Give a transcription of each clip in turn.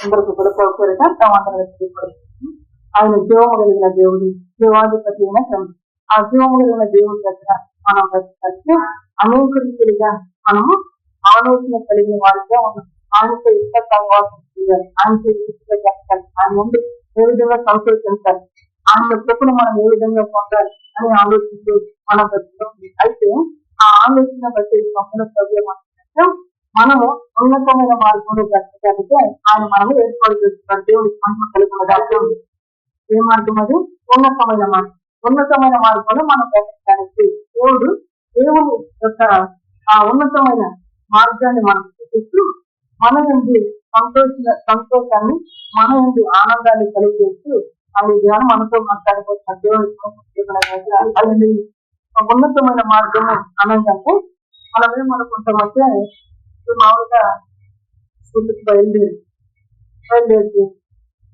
అందరికి కొడుకోకూడక తమందరూ ఆయన జీవము కలిగిన దేవుడు, జీవాధిపతి అయిన తండ్రి. ఆ జీవము కలిగిన దేవుడి దగ్గర మనం బ్రతికి అనేక రీతిగా మనము ఆలోచన కలిగిన వారిగా ఉన్నాం. ఆయనతో ఇష్ట సహవాసం చేయాలి, ఆయనతో ఇష్టంగా చెప్పాలి, ఆయన ముందు ఏ విధంగా సంతోషించాలి, ఆయన చెప్పును మనం ఏ విధంగా పొందాలి అని ఆలోచించి మనం బ్రతుకుతుంది. అయితే ఆ ఆలోచన బట్టి మన ప్రాబ్లం అంటే మనము ఉన్నతమైన మార్గంలో బ్రతకడానికి ఆయన మనము ఏర్పాటు చేస్తున్నారు. దేవుడికి మనం కలిగిన ఏ మార్గం అది? ఉన్నతమైన మార్గం. ఉన్నతమైన మార్గంలో మనం బ్రతకడానికి దేవుని యొక్క ఆ ఉన్నతమైన మార్గాన్ని మనం చూపిస్తూ మన నుండి సంతోషాన్ని, మన నుండి ఆనందాన్ని కలిగేస్తూ అది ధ్యానం మనతో మాట్లాడుకుంటున్న దేవుని ఉన్నతమైన మార్గము అనంటే మనం ఏమనుకుంటామంటే మామూలుగా గుర్తుకు బయలుదేరి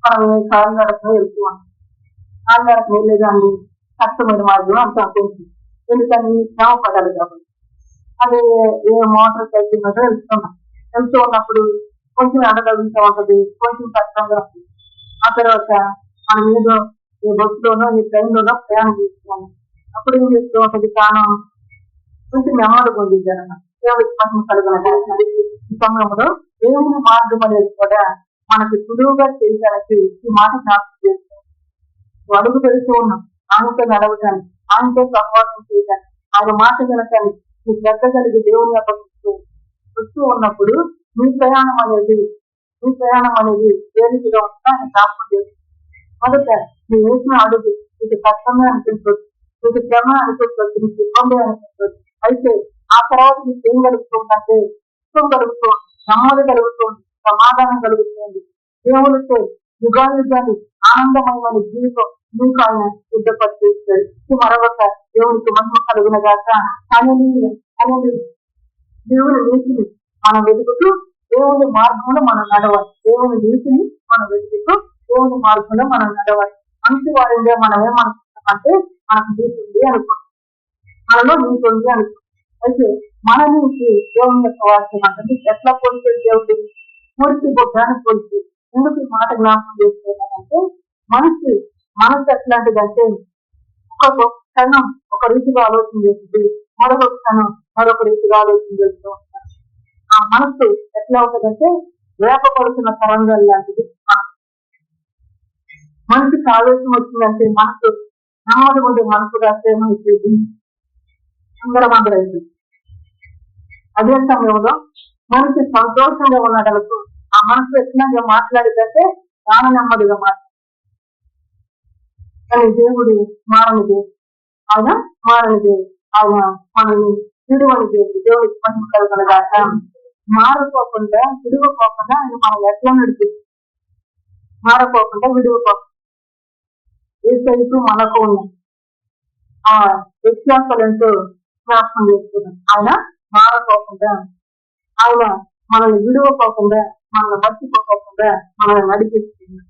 మనం కాలినడకలో వెళ్తున్నాం. కాలినడకం వెళ్ళేదాన్ని కష్టమైన మార్గం అంత అనిపించింది. ఎందుకని శ్రమ పడాలి కాబట్టి. అది ఏ మోటార్ సైకిల్ మీద వెళ్తూ ఉన్నప్పుడు కొంచెం అడగలుగుతూ ఉంటది, కొంచెం కష్టంగా ఉంటుంది. ఆ తర్వాత మనం ఏదో ఏ బస్సులోనో ఏ ట్రైన్లోనో ప్రయాణం చేస్తున్నాము. అప్పుడు ఏం చేస్తూ ఉంటది, కారణం కొంచెం నెమ్మది పొందించారన్న దేవుడికి మహిమ కలుగున ఈ సమయంలో దేవుని మార్గం అనేది కూడా మనకి సులువుగా చేయడానికి ఈ మాట జ్ఞాపకం చేస్తాం. అడుగు పెడుతూ ఉన్నాం, ఆయనతో నడవటానికి, ఆయనతో సహవాసం చేయడానికి, ఆయన మాట వినటానికి మీ శ్రద్ధ కలిగి దేవుని యొక్క వస్తూ ఉన్నప్పుడు మీ ప్రయాణం అనేది ఏ రీతిగా ఉంటుందో ఆయన జ్ఞాపకం చేస్తుంది. మొదట మీరు వేసిన అడుగు మీకు కష్టమే అనిపించవచ్చు, మీకు శ్రమ అనిపించవచ్చు, మీకు ఇబ్బంది అనిపించవచ్చు. అయితే ఆ తర్వాత మీకు ఏం కలుగుతుందంటే ఇష్టం కలుగుతుంది, నెమ్మది కలుగుతుంది, సమాధానం కలుగుతుంది. దేవుడితో యుగాన్ని ఆనందమయమైన జీవితం మీకు ఆయన సిద్ధపరిచేస్తాడు. మరొక దేవునికి మహిమ కలిగిన గాక. దేవుని నీతిని మనం వెతుకుతూ దేవుని మార్గంలో మనం నడవాలి. దేవుని నీతిని మనం వెతుకుతూ దేవుని మార్గంలో మనం నడవాలి. మంచి వారిందే మనం ఏమనుకుంటామంటే మనకు నీతి ఉంది అనుకుంటాం, మనలో నీతి ఉంది అనుకుంటాం. అయితే మన నుంచి దేవుని యొక్క వాక్యం అంటే ఎట్లా పోలితే దేవుడు పూర్తి బొద్దాన్ని పోలితే ఎందుకు ఈ మాట జ్ఞాపకం చేస్తున్నానంటే మనసు ఎట్లాంటిదంటే ఒక్కొక్క క్షణం ఒక రీతిగా ఆలోచన చేస్తుంది, మరొక క్షణం మరొక రీతిగా ఆలోచన చేస్తూ ఉంటాం. ఆ మనసు ఎట్లా ఉంటుందంటే వేపపడుతున్న తరంగాలు లాంటిది. మనిషికి ఆలోచన వచ్చిందంటే మనసు నమ్మకం ఉంటే మనసు రాష్ట్రం అయిపోయింది, అందరం అయిపోయింది. అదే సమయంలో మనిషి సంతోషంగా ఉన్నటలకు ఆ మనసు ఎట్లా మాట్లాడితే చాలా నెమ్మదిగా మాట్లాడు. కానీ దేవుడు మారని దేవుడు, ఆయన మనల్ని విడువని దేవుడు. దేవుడికి మహిమ కలుగునగాక. మారిపోకుండా విడువపోకుండా ఆయన మనం ఎట్లా నడిపిస్తుంది, మారపోకుండా విడువపోకుండా ఏ సైతు మనకు ఉన్నాయి ఆ వ్యత్యాసాలు ఎంతో జ్ఞాపకం చేస్తున్నాం. ఆయన మారపోకుండా, ఆయన మనల్ని విడువపోకుండా, మనల్ని మర్చిపోకుండా మనల్ని నడిపిస్తున్నాం.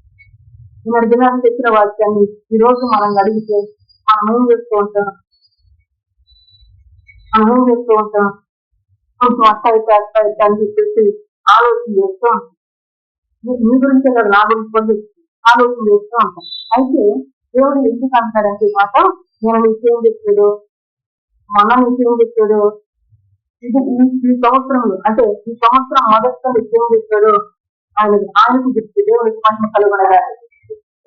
ఈ దినానికి తెచ్చిన వాక్యాన్ని ఈ రోజు మనం అడిగితే మనం ఏం చేస్తూ ఉంటాం? కొంచెం అట్ట అని చెప్పేసి ఆలోచన చేస్తూ ఉంటాం. మీ గురించి కదా నా గురించి కూడా ఆలోచన చేస్తూ ఉంటాం. అయితే దేవుడు ఎందుకు అంటాడంటే మాట, నేను నీకేం చెప్పాడు, మొన్న నీకేం చెప్పాడు, ఈ సంవత్సరంలో అంటే ఈ సంవత్సరం మొదట్లో నీకేం చెప్పాడు ఆయనకు చెప్తే దేవుడికి మహిమ కలుగునగా.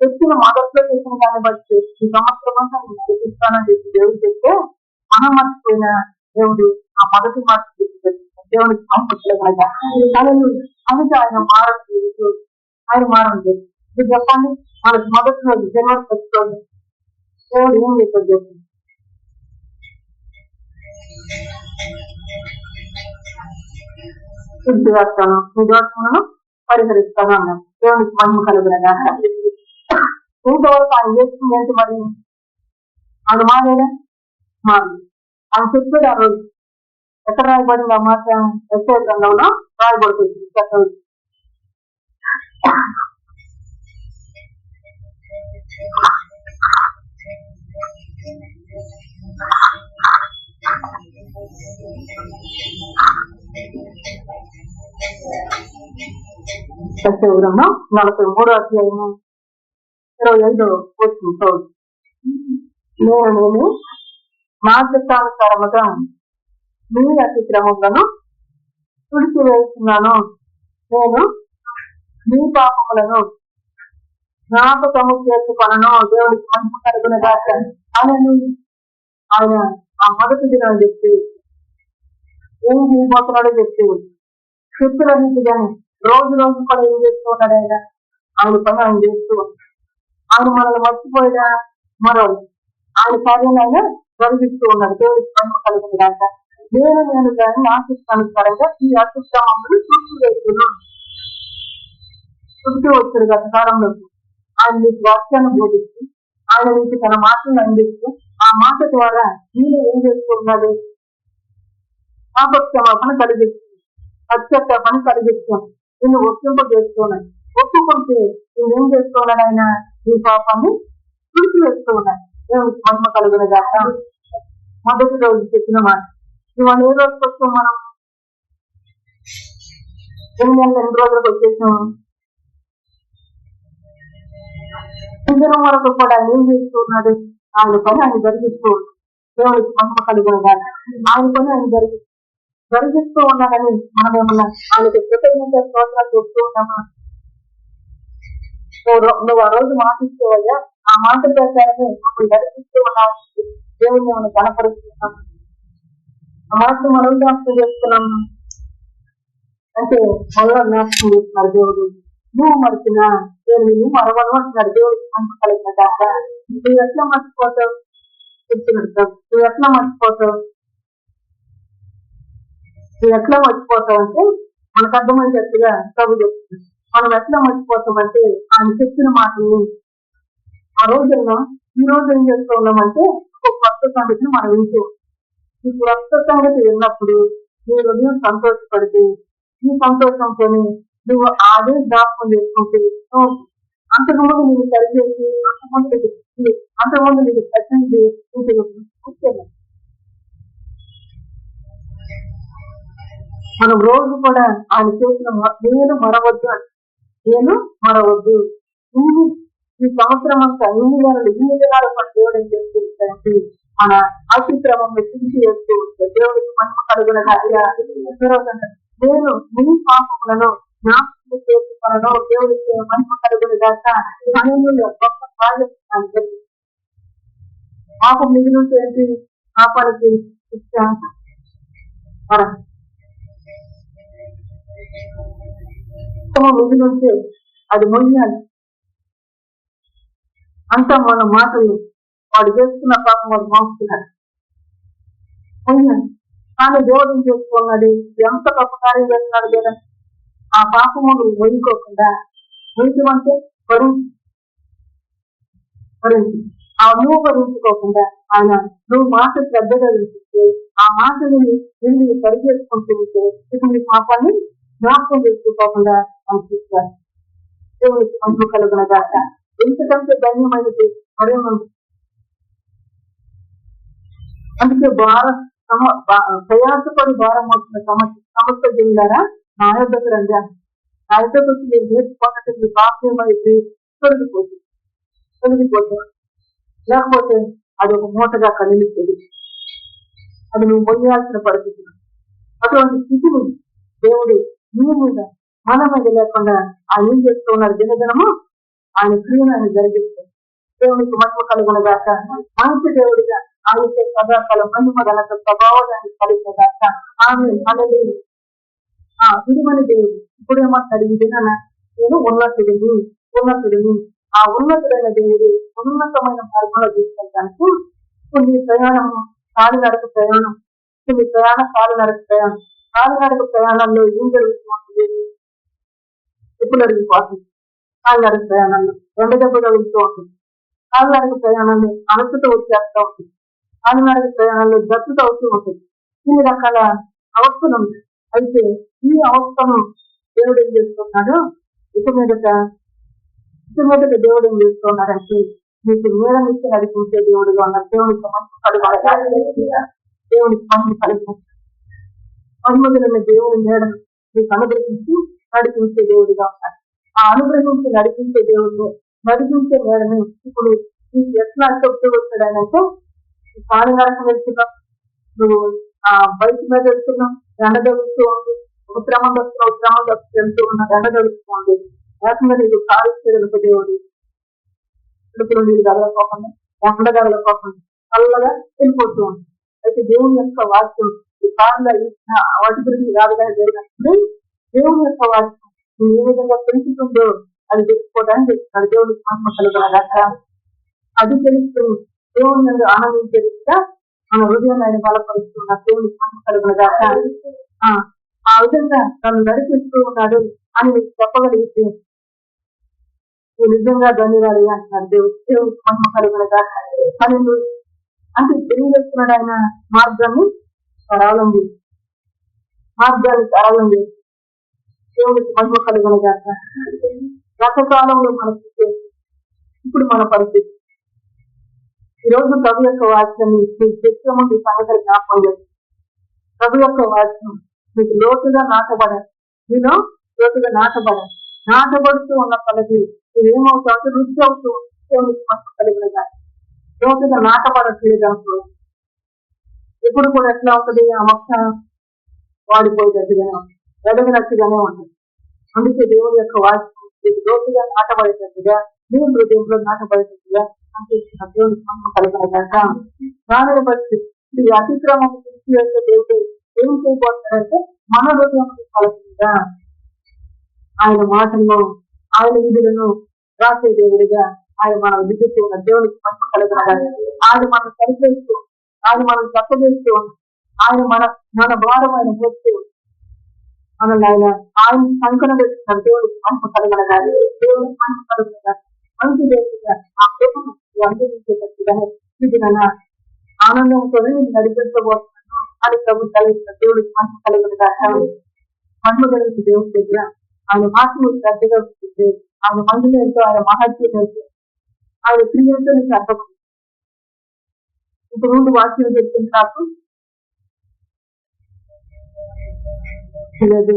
చెప్పిన మొదట్లో చేసిన దాన్ని బట్టి ఈ సంవత్సరం అంతా నేను నడిపిస్తానని చెప్పి దేవుడు చెప్తే మనం మర్చిపోయిన దేవుడు ఆ మొదటి మాట దేవుడికి పంపట్లేదా? అందుకే ఆయన మారట్లేదు, ఆయన మారట్లేదు. ఇది చెప్పండి, మనకి మొదటి రోజు జనవరి 10 దేవుడు ఏం చెప్పాడు చెప్పండి. సిద్ధిస్తాను, మీ దోషములను పరిహరిస్తాను అన్నాను. దేవునికి మహిమ కలుగునగా. ఇంతవరకు ఆయన చేస్తుంది ఏంటి మరి? ఆయన మారేడా? మారు ఆయన చెప్పాడు. ఆ రోజు ఎక్కడ రాయబడింది ఆ మాట? ఎస్ఐ గ్రంథంలో రాయబడుతుంది. సత్యవరంలో 43వ అధ్యాయము 25వ వచనంతో నేను నా చిత్తానుసారముగా మీ అతిక్రమములను తుడిచివేస్తున్నాను, నేను మీ పాపములను జ్ఞాపకము చేసుకొనను. దేవుడికి మంచి కలుగున గాక. ఆయన ఆ మొదటి దినం చెప్తే ఏం చేయబోతున్నాడో చెప్తే శక్తులన్నింటిగాని రోజు కూడా ఏం చేస్తూ ఉన్నాడు ఆయన పని ఆయన చేస్తూ, ఆయన మనల్ని మర్చిపోయినా మరో ఆయన కార్యాలు ఆయన జరిగిస్తూ ఉన్నాడు. దేవుడికి మహిమ కలుగుతుంది కాక. నేను కానీ ఆశిస్తానుసారంగా ఈ అత్యుత్తమములు చుట్టూ వచ్చాడు గత కాలంలో. ఆయన నీకు వాక్యాన్ని బోధిస్తూ ఆయన నీకు తన మాటలను అందిస్తూ ఆ మాట ద్వారా నేను ఏం చేస్తూ ఉన్నాడు, పాపక్షమాపణ కలిగిస్తుంది, పశ్చాత్తాపన కలిగిస్తాను, నిన్ను ఒప్పింపజేస్తున్నాను. ఒప్పుకుంటే నేనేం చేస్తున్నాడు, ఆయన నీ పాపాన్ని తుడిచి వేస్తూ ఉన్నాడు. దేవుడికి మహిమ కలుగును గాక. మొదటి రోజు చెప్పిన మాట ఇవాళ ఏ రోజుకి వచ్చాం మనం, 8 రోజులకు వచ్చేసాము. దినం వరకు కూడా ఏం చేస్తూ ఉన్నాడు, ఆయన పని ఆయన జరిగిస్తూ ఉన్నాడు. దేవుడికి మహిమ కలుగును గాక. ఆయన పని ఆయన జరిగిస్తూ ఉన్నాడని మనం ఏమన్నా ఆయనకి కృతజ్ఞత స్తోత్రాలు చెప్తూ ఉన్నామా? నువ్వు ఆ రోజు మాట ఇచ్చేవయ్యా, ఆ మాట ప్రకారమే అప్పుడు జరిగిస్తూ ఉన్నావు. దేవుడిని మనం కనపరుస్తున్నాం, ఆ మాటను మనం జ్ఞాపకం చేస్తున్నాము అంటే మళ్ళా జ్ఞాపకం చేస్తున్నారు దేవుడు. నువ్వు మర్చినా నేను మరవను అంటున్నాడు. దేవుడికి మంచి కలిగిన కాక. నువ్వు ఎట్లా మర్చిపోతావు చెప్తున్నాడు. నువ్వు ఎట్లా మర్చిపోతావు అంటే మనకు అర్థమయ్యేటట్టుగా ప్రభు చెప్తుంది. మనం ఎట్లా మర్చిపోతామంటే ఆయన చెప్పిన మాటల్ని ఆ రోజుల్లో ఈ రోజు ఏం చేస్తూ ఉన్నామంటే ఒక కొత్త సంగతిని మనం వింటూ, ఈ కొత్త సంగతి విన్నప్పుడు నీ హృదయం సంతోషపడితే ఈ సంతోషంతో నువ్వు అదే జ్ఞాపకం చేసుకుంటే అంతకుముందు నేను సరిచేసి అంతకుముందు నేను ప్రశ్నించి మనం రోజు కూడా ఆయన చేసిన నేను మరవద్దు ఈ సంవత్సరం అంతా ఇన్ని నెలలు దేవుడు ఏం చేస్తూ మన అతిక్రమంలో తిరిగి వేస్తూ ఉంటాడు. దేవుడికి మహిమ కలుగున నేను నీ పాపములను జ్ఞాపకం చేసుకొనను. దేవుడికి మహిమ కలుగున గాక. గొప్ప కార్యం పాపం మిగిలి ఏంటి, పాపానికి మిగిలి ఉంటే అది మొయ్యాలి. అంతా మన మాటలు వాడు చేస్తున్న పాపం వాడు మోస్తున్నాడు మొయ్యాలి. కానీ దేవుడు ఏం చేసుకున్నాడు, ఎంత గొప్ప కార్యం చేస్తున్నాడు కదా. ఆ పాపములు వదులుకోకుండా వదులుమంటే భరించి నువ్వు భరించుకోకుండా ఆయన నువ్వు మాట శ్రద్ధగా వినిపిస్తే ఆ మాటని నిన్ను సరి చేసుకుంటూ ఉంటే ఇప్పుడు నీ పాపాన్ని జ్ఞాపకం చేసుకోకుండా అనిపిస్తారు. దేవుడికి మహిమ కలుగున గాక. ఎంతకంటే ధన్యమైనది మరేముంది. అందుకే ప్రయాసపడి భారం అవుతున్న సమస్య జరిగారా నా యొద్దకు రండి. నా యొద్దకు వచ్చి నేను నేర్చుకున్నట్టు మీ పాపమైతే తొలగిపోతుంది. లేకపోతే అది ఒక మూటగా కలిగిస్తుంది, అది నువ్వు మొయ్యాల్సిన పరిస్థితి. అటువంటి స్థితిని దేవుడు నీ మీద మన మీద లేకుండా ఆయన ఏం చేస్తూ ఉన్నారు, దినదినము ఆయన క్రియను ఆయన జరిగిస్తారు. దేవునికి మహిమ కలుగున గాక. మంచి దేవుడిగా ఆయనకే సదాకాలం మహిమ గలత ప్రభావాన్ని కలిగిన గాక. ఆమె విలువని దేవుడు ఇప్పుడేమంటాడు, ఈ దినాన నేను ఉన్నతుడిని ఆ ఉన్నతుడైన దేవుడు ఉన్నతమైన మార్గంలో తీసుకెళ్ళడానికి కొన్ని ప్రయాణము కాలినడక ప్రయాణం, కొన్ని కాలినడక ప్రయాణంలో ఏం జరుగుతుంది, ఎప్పుడు అడిగిపోతుంది. కాలినడక ప్రయాణంలో 2 దెబ్బలు వెళ్తూ ఉంటుంది. కాలినడక ప్రయాణంలో అలసట వచ్చేస్తూ ఉంటుంది. కాలినడక ప్రయాణంలో జట్టుతో అవుతూ ఉంటుంది. ఇన్ని రకాల అవస్థలు ఉంటాయి. అయితే ఈ అవస్థను దేవుడు ఏం చేస్తున్నాడు, ఇక మీదట దేవుడు ఏం చేస్తున్నాడంటే మీకు నీడనిచ్చి నడిపించే దేవుడుగా ఉన్నారు. దేవునికి మహిమ కలిగించారు. మహిమగలిగిన దేవుని నీడను మీకు అనుగ్రహించి నడిపించే దేవుడిగా ఉన్నారు. ఆ అనుగ్రహించి నడిపించే దేవుడు, నడిపించే మేడని ఇప్పుడు ఎట్లా చెప్తూ వచ్చాడనంటే, కాని నరకం వెళ్తున్నావు, నువ్వు ఆ బయట మీద వెళ్తున్నావు, ఎండ తగులుతూ ఉంది, ఒక క్రమం వస్తున్నావు, క్రమం వెళ్తూ ఉన్న ఎండ తగులుతూ ఉంది, ఏకంగా నీకు కాలు చేయగలిగే దేవుడు, ఇడుపులో నీళ్ళు తగలకోకుండా, ఎండ తగలకోకుండా చల్లగా వెళ్ళిపోతూ ఉంది. అయితే దేవుని యొక్క వాక్యం ఈ కాలంలో వాటి గురించి రాదుగా జరిగినప్పుడు దేవుని యొక్క వాక్యం నువ్వు ఏ విధంగా పెంచుతుందో అది తెలుసుకోవడానికి చెప్తాడు. దేవుడికి మహిమ కలుగునగాక. అది తెలుస్తుంది. దేవుని నుండి ఆనందించే రీతిగా మన హృదయాన్ని ఆయన బలపరుస్తున్న దేవుడికి మహిమ కలుగునగాక. ఆ విధంగా తను నడిపిస్తూ ఉన్నాడు అని నీకు చెప్పగలిగితే నువ్వు నిజంగా ధన్యురాలి అంటున్నాడు దేవుడు. దేవుడికి మహిమ కలుగునగాక. అని అంటే తెలియజేస్తున్నాడు ఆయన మార్గాన్ని సరళండి, దేవుడికి మహిమ కలుగునగాక. గతకాలంలో మన స్థితి, ఇప్పుడు మన పరిస్థితి. ఈరోజు ప్రభు యొక్క వాక్యాన్ని మీకు చెప్తాము, మీ సంగతులు జ్ఞాపకం చేస్తుంది. ప్రభు యొక్క వాక్యం మీకు లోతుగా నాటబడాలి, మీలో లోతుగా నాటబడుతూ ఉన్న పలకి మీరు ఏమవుతావు, రుచి అవుతూ దేవుడికి మహిమ కలుగునగాక. లోతుగా నాటబడట్లేదు అనుకో, ఎప్పుడు కూడా ఎట్లా ఉంటుంది, ఆ మొక్క వాడిపోయేటట్టుగానే ఉంటుంది, ఎదగినట్టుగానే ఉంటుంది. అందుకే దేవుడి యొక్క వాక్యం లోతుగా నాటబడేటట్టుగా, దేవుని హృదయంలో నాటబడేటట్టుగా అనిపిస్తున్న దేవుడికి మహిమ కలుగునగాక. దానిని బట్టి ఈ అతిక్రమం తీసివేసే దేవుడు ఏం చేయబోతున్నాడంటే మన హృదయం కలుగుతుందా, ఆయన మాటలను ఆయన విధులను రాసే దేవుడిగా ఆయన మనం విధిస్తూ ఉన్న దేవుడికి మహిమ కలుగునగాక. ఆయన మనం సరిచేస్తూ, ఆయన మనం తప్పజేస్తూ, ఆయన మన భారం ఆయన మోస్తూ మనల్ని ఆయన సంకన పెట్టుకున్న దేవుడికి మహిమ కలుగునగాక. దేవుడికి మహిమ కలుగునగాక. మంచి దేవుడిగా ఆ ప్రేమను అనుభవించేటట్టుగా ఇది నన్న ఆనందంతో నేను నడిపించబోతున్నాను అని ప్రభు కలిగిన దేవుడికి మహిమ కలుగునగాక. మహిమ కలిగిన దేవుడి దగ్గర ఆయన మాటలు శ్రద్ధగా ఉంటుంది, ఆయన మందులు ఎంతో, ఆయన మహత్యం ఎంతో, ఆయన క్రియలతో నీకు అర్థం. ఇప్పుడు ముందు వాక్యం చెప్తుంది నాకు లేదు,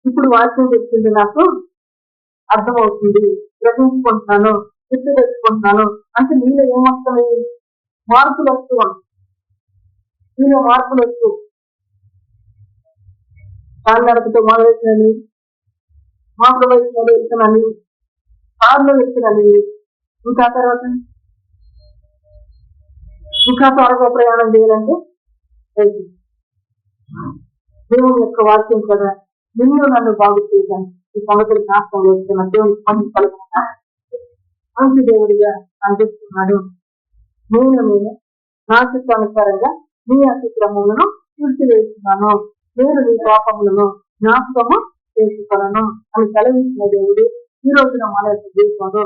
ఇప్పుడు వాక్యం చెప్తుంది నాకు అర్థమవుతుంది, గ్రహించుకుంటున్నాను, గుర్తు తెచ్చుకుంటున్నాను. అంటే నీలో ఏమొస్తున్నాయి, మార్పులు వస్తూ ఉంటాయి. నీలో మార్పులు వస్తూ కాళ్ళతో మొదలెట్టినని, మోటార్ బైక్ మీద వెళ్తున్నాను, కారులో వెళ్తున్నాను, ఇంకా తర్వాత ఇంకా త్వరగా ప్రయాణం చేయాలంటే దేవుని యొక్క వాక్యం కదా నిన్ను నన్ను బాగు చేయడానికి ఈ సంగతులు నాశనం చేస్తున్న దేవునికి మహిమ కలుగునగాక. మంచి దేవుడిగా అందిస్తున్నాడు. నేను నా చిత్తానుసారంగా నీ అతిక్రమములను తీర్చివేస్తున్నాను, నేను నీ పాపములను జ్ఞాపకము చేసుకొనను అని కలిగించిన దేవుడు ఈ రోజున మన యొక్క జీవితంలో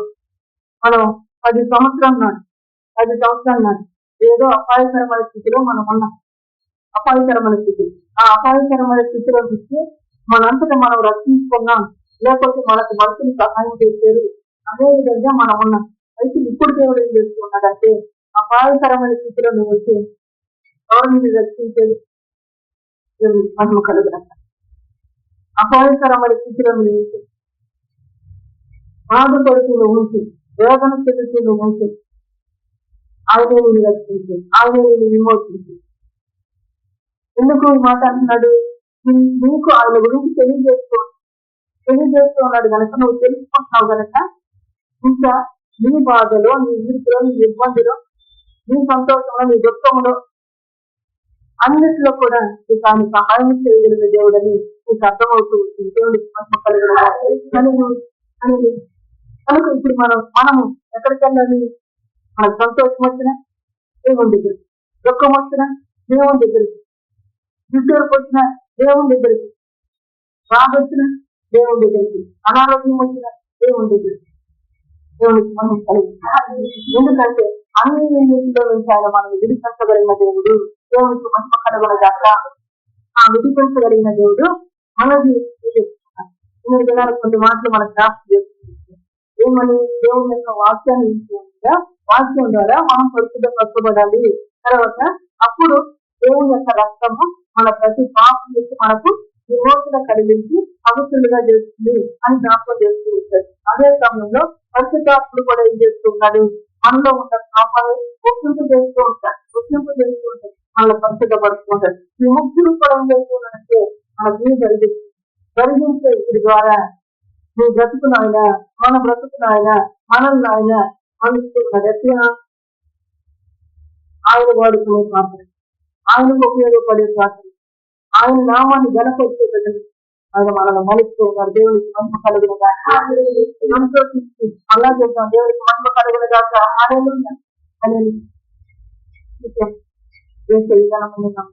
మనం 10 సంవత్సరాల నాడు ఏదో అపాయకరమైన స్థితిలో మనం ఉన్నాం. అపాయకరమైన స్థితి, ఆ అపాయకరమైన స్థితిలో చూస్తే మనంతటా మనం రక్షించుకున్నాం, లేకపోతే మనకు మనుషులు సహాయం చేశారు, అదే విధంగా మనం ఉన్నాం. అయితే ఇప్పుడు దేవుడు ఏం చేస్తున్నాడంటే అపాయకరమైన స్థితిలో నువ్వు వచ్చి ఎవరిని రక్షించేది మహిమ కలుగునగాక. అపాయకరమైన స్థితిలో నువ్వు బాధపడుతూ నువ్వు ఉంచి, వేదన చెందుతూ నువ్వు ఉంచి, ఆయనే నేను రక్షించి, ఆయనే నేను విమోచించి. ఎందుకు ఈ మాట అంటున్నాడు, నీకు ఆయన గురించి తెలియజేస్తూ ఉన్నాడు కనుక, నువ్వు తెలుసుకుంటున్నావు కనుక ఇంకా నీ బాధలో, నీ జీవితంలో, నీ ఇబ్బందిలో, నీ సంతోషంలో, నీ దుఃఖంలో అన్నిటిలో కూడా నీకు ఆయన సహాయం చేయగలిగిన దేవుడని నీకు అర్థమవుతూ ఉంటుంది. దేవుడికి మహిమ కలుగునగాక. కనుక ఇప్పుడు మనము ఎక్కడికి వెళ్ళాలి, మనకు సంతోషం వచ్చినా దేవుని దగ్గరికి, దుఃఖం వచ్చినా దేవుని దగ్గరికి, చుట్టూరుకు వచ్చినా దేవుని దగ్గరికి, బాధ వచ్చినా దేవుని దగ్గరికి, అనారోగ్యం వచ్చినా దేవుని దగ్గరికి. దేవునికి మహిమ కలుగునగాక. ఎందుకంటే అన్ని నీటిలో నుంచి ఆయన మనం విడిపించగలిగిన దేవుడు. దేవునికి మహిమ కలుగునగాక. ఆ విడిపించగలిగిన దేవుడు మనది దినాలు కొన్ని మాటలు మనకు జ్ఞాపకం చేస్తుంది. ఏమని, దేవుని యొక్క వాక్యాన్ని వాక్యం ద్వారా మనం పరిశుద్ధపరచబడాలి. తర్వాత అప్పుడు దేవుని యొక్క రక్తము మన ప్రతి పాపం నుంచి మనకు విమోచన కలిగించి పవిత్రులుగా చేస్తుంది అని జ్ఞాపకం చేస్తూ ఉంటాడు. అదే సమయంలో పరిశుద్ధాత్ముడు కూడా ఏం చేస్తున్నాడు, మనలో ఉన్న పాపాన్ని ఒప్పింపు చేస్తూ ఉంటాడు. మనల్ని పరిశుద్ధపడుతూ ఉంటాడు. ఈ ముగ్గురు కూడా ఏం చేస్తున్నాడంటే మనకి జరిగించే వీటి ద్వారా నీ బ్రతుకును ఆయన, మన బ్రతుకును ఆయన, మనల్ని ఆయన మనుస్తున్నాడు. ఎట్లా? ఆయన వాడుకునే పాత్ర, ఆయనకు ఉపయోగపడే పాత్ర, ఆయన నామాన్ని గణపరిచేటది ఆయన మనల్ని మలుస్తూ ఉన్నారు. దేవునికి మహిమ కలుగును గాక. సంతోషించి అలా చేద్దాం. దేవునికి మహిమ కలుగును గాక.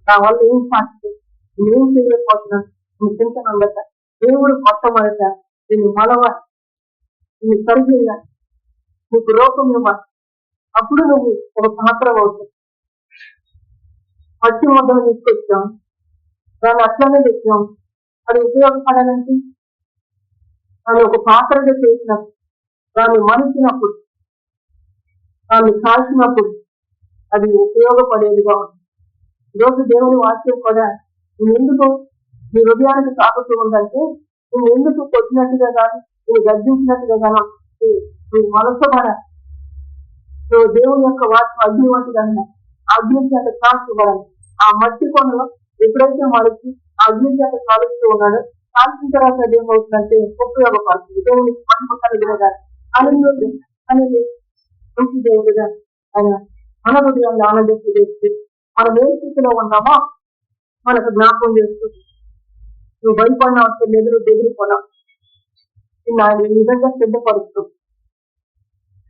నా వల్ల ఏం సాధ్యం, నేనేం చేయలేకపోతున్నాను, నువ్వు చింతనల్లట. దేవుడు మొట్టమొదట నిన్ను మలవ, నిన్ను సరిచేయాలి, నీకు రూపం ఇవ్వాలి. అప్పుడు నువ్వు ఒక పాత్ర అవుతావు. మట్టి ముద్దను తీసుకొచ్చాం, దాన్ని అట్లనే తెచ్చాం. అది ఉపయోగపడాలంటే దాన్ని ఒక పాత్రగా చేసినప్పుడు, దాన్ని మనిషినప్పుడు, దాన్ని కాల్చినప్పుడు అది ఉపయోగపడేదిగా ఉంటుంది. ఈరోజు దేవుని వాక్యం కూడా నువ్వు ఎందుకు నీ హృదయానికి తాకుతూ ఉందంటే, నువ్వు ఎందుకు కొట్టినట్టుగా కానీ, నువ్వు గర్జించినట్టుగా కానీ నువ్వు మనసుపడ, నువ్వు దేవుని యొక్క వాక్యం అగ్ని వంటిగా అగ్ని చేత కాల్చబడాలి. ఆ మట్టి కొండలో ఎప్పుడైతే మడిచి అగ్ని చేత కాలుస్తూ ఉన్నాడో, కాల్చిన తర్వాత ఏమవుతుందంటే ఉపయోగపడుతుంది. దేవునికి మహిమ కలిగిన కానీ అనేది మంచి దేవుడిగా ఆయన మన హృదయాన్ని ఆనందిస్తూ చేస్తూ, మనం ఏ స్థితిలో ఉన్నామో మనకు జ్ఞాపకం చేస్తుంది. నువ్వు భయపడిన అవసరం లేదు, నువ్వు బెదిరిపోయినావు. ఆయన ఈ విధంగా సిద్ధపరుస్తూ,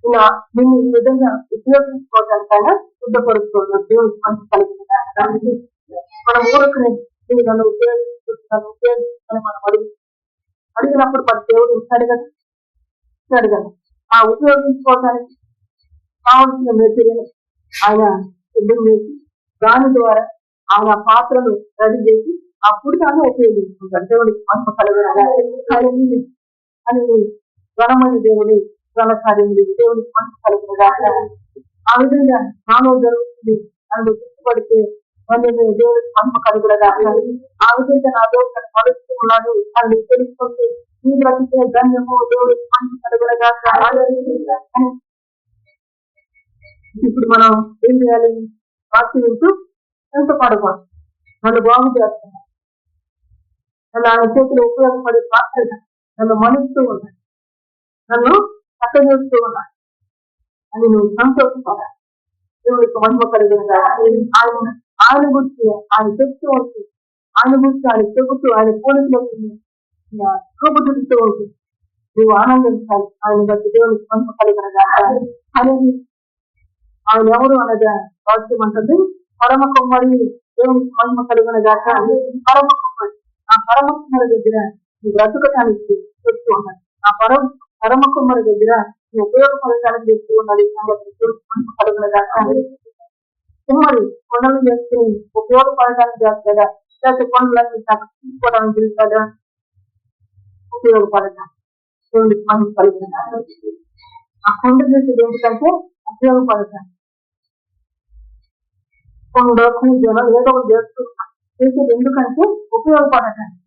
ఇలా నిన్ను ఈ విధంగా ఉపయోగించుకోవడానికైనా సిద్ధపరుస్తున్నాడు. దేవునికి మంచి కలిగిన మనం ఊరుకునే నన్ను ఉపయోగించుకుంటున్నాను మనం అడిగినప్పుడు మన దేవుడు అడగదు. ఆ ఉపయోగించుకోవడానికి కావలసిన మెటీరియల్ ఆయన సిద్ధం చేసి, దాని ద్వారా ఆయన పాత్రను రెడీ చేసి అప్పుడు దాన్ని ఉపయోగించుకుంటాడు. దేవుడికి మహిమ కలిగిన అని ఘనమైన దేవుడు, ఘన కార్యములు దేవునికి మహిమ కలిగిన. ఆ విధంగా నాలో జరుగుతుంది అని గుర్తుపడితే దేవుడికి మహిమ కలిగినగా. ఆ విధంగా నా దేవుడు మలుస్తూ ఉన్నాడు అని తెలుసుకుంటే ఈ బ్రతికే ధన్యము, దేవుడికి మహిమ కలిగినగా. ఇప్పుడు మనం ఏం చేయాలి? వాక్యం వింటూ ఎంత పడకూడదు, నన్ను బాగు చేస్తున్నాను, నన్ను ఆయన చేతులు ఉపయోగపడే పాత్ర, నన్ను మలుస్తూ ఉన్నాడు, నన్ను చక్కజేస్తూ ఉన్నాడు అని నువ్వు సంతోషపడాలి. దేవుడికి మహిమ కలిగినగా. ఆయన గురించి ఆయన చెప్తూ ఉంటుంది, ఆయన గురించి ఆయన చెబుతూ, ఆయన పోలీసులు చూపుతూ ఉంటుంది. నువ్వు ఆనందించాలి ఆయన బట్టి. దేవుడికి మహిమ కలిగినగా. అనేది ఆయన ఎవరు అనగా వాక్యం అంటుంది, పరమ కుమ్మరి. దేవునికి మహిమ కలిగినగా. పరమ కుమ్మరి, ఆ పరమ కుమ్మరి దగ్గర నువ్వు బ్రతకటానికి చెప్తూ ఉన్నాడు. ఆ పరమ కుమ్మరి దగ్గర నువ్వు ఉపయోగపడటానికి చెప్తూ ఉన్నది సంగతి మహిమ కలిగినగా. కుమ్మరి కొండలు చేసుకుని ఉపయోగపడటానికి చేస్తాడా, లేకపోతే కొండలన్నీ తీసుకోవడానికి పిలుస్తాడా? ఉపయోగపడటానికి. దేవునికి మహిమ కలిగినగా. ఆ కొండ చేసేది ఎందుకంటే ఉపయోగపడటానికి. కొండ పూజన ఏదో ఒకటి చేసేది ఎందుకంటే ఉపయోగపడటానికి.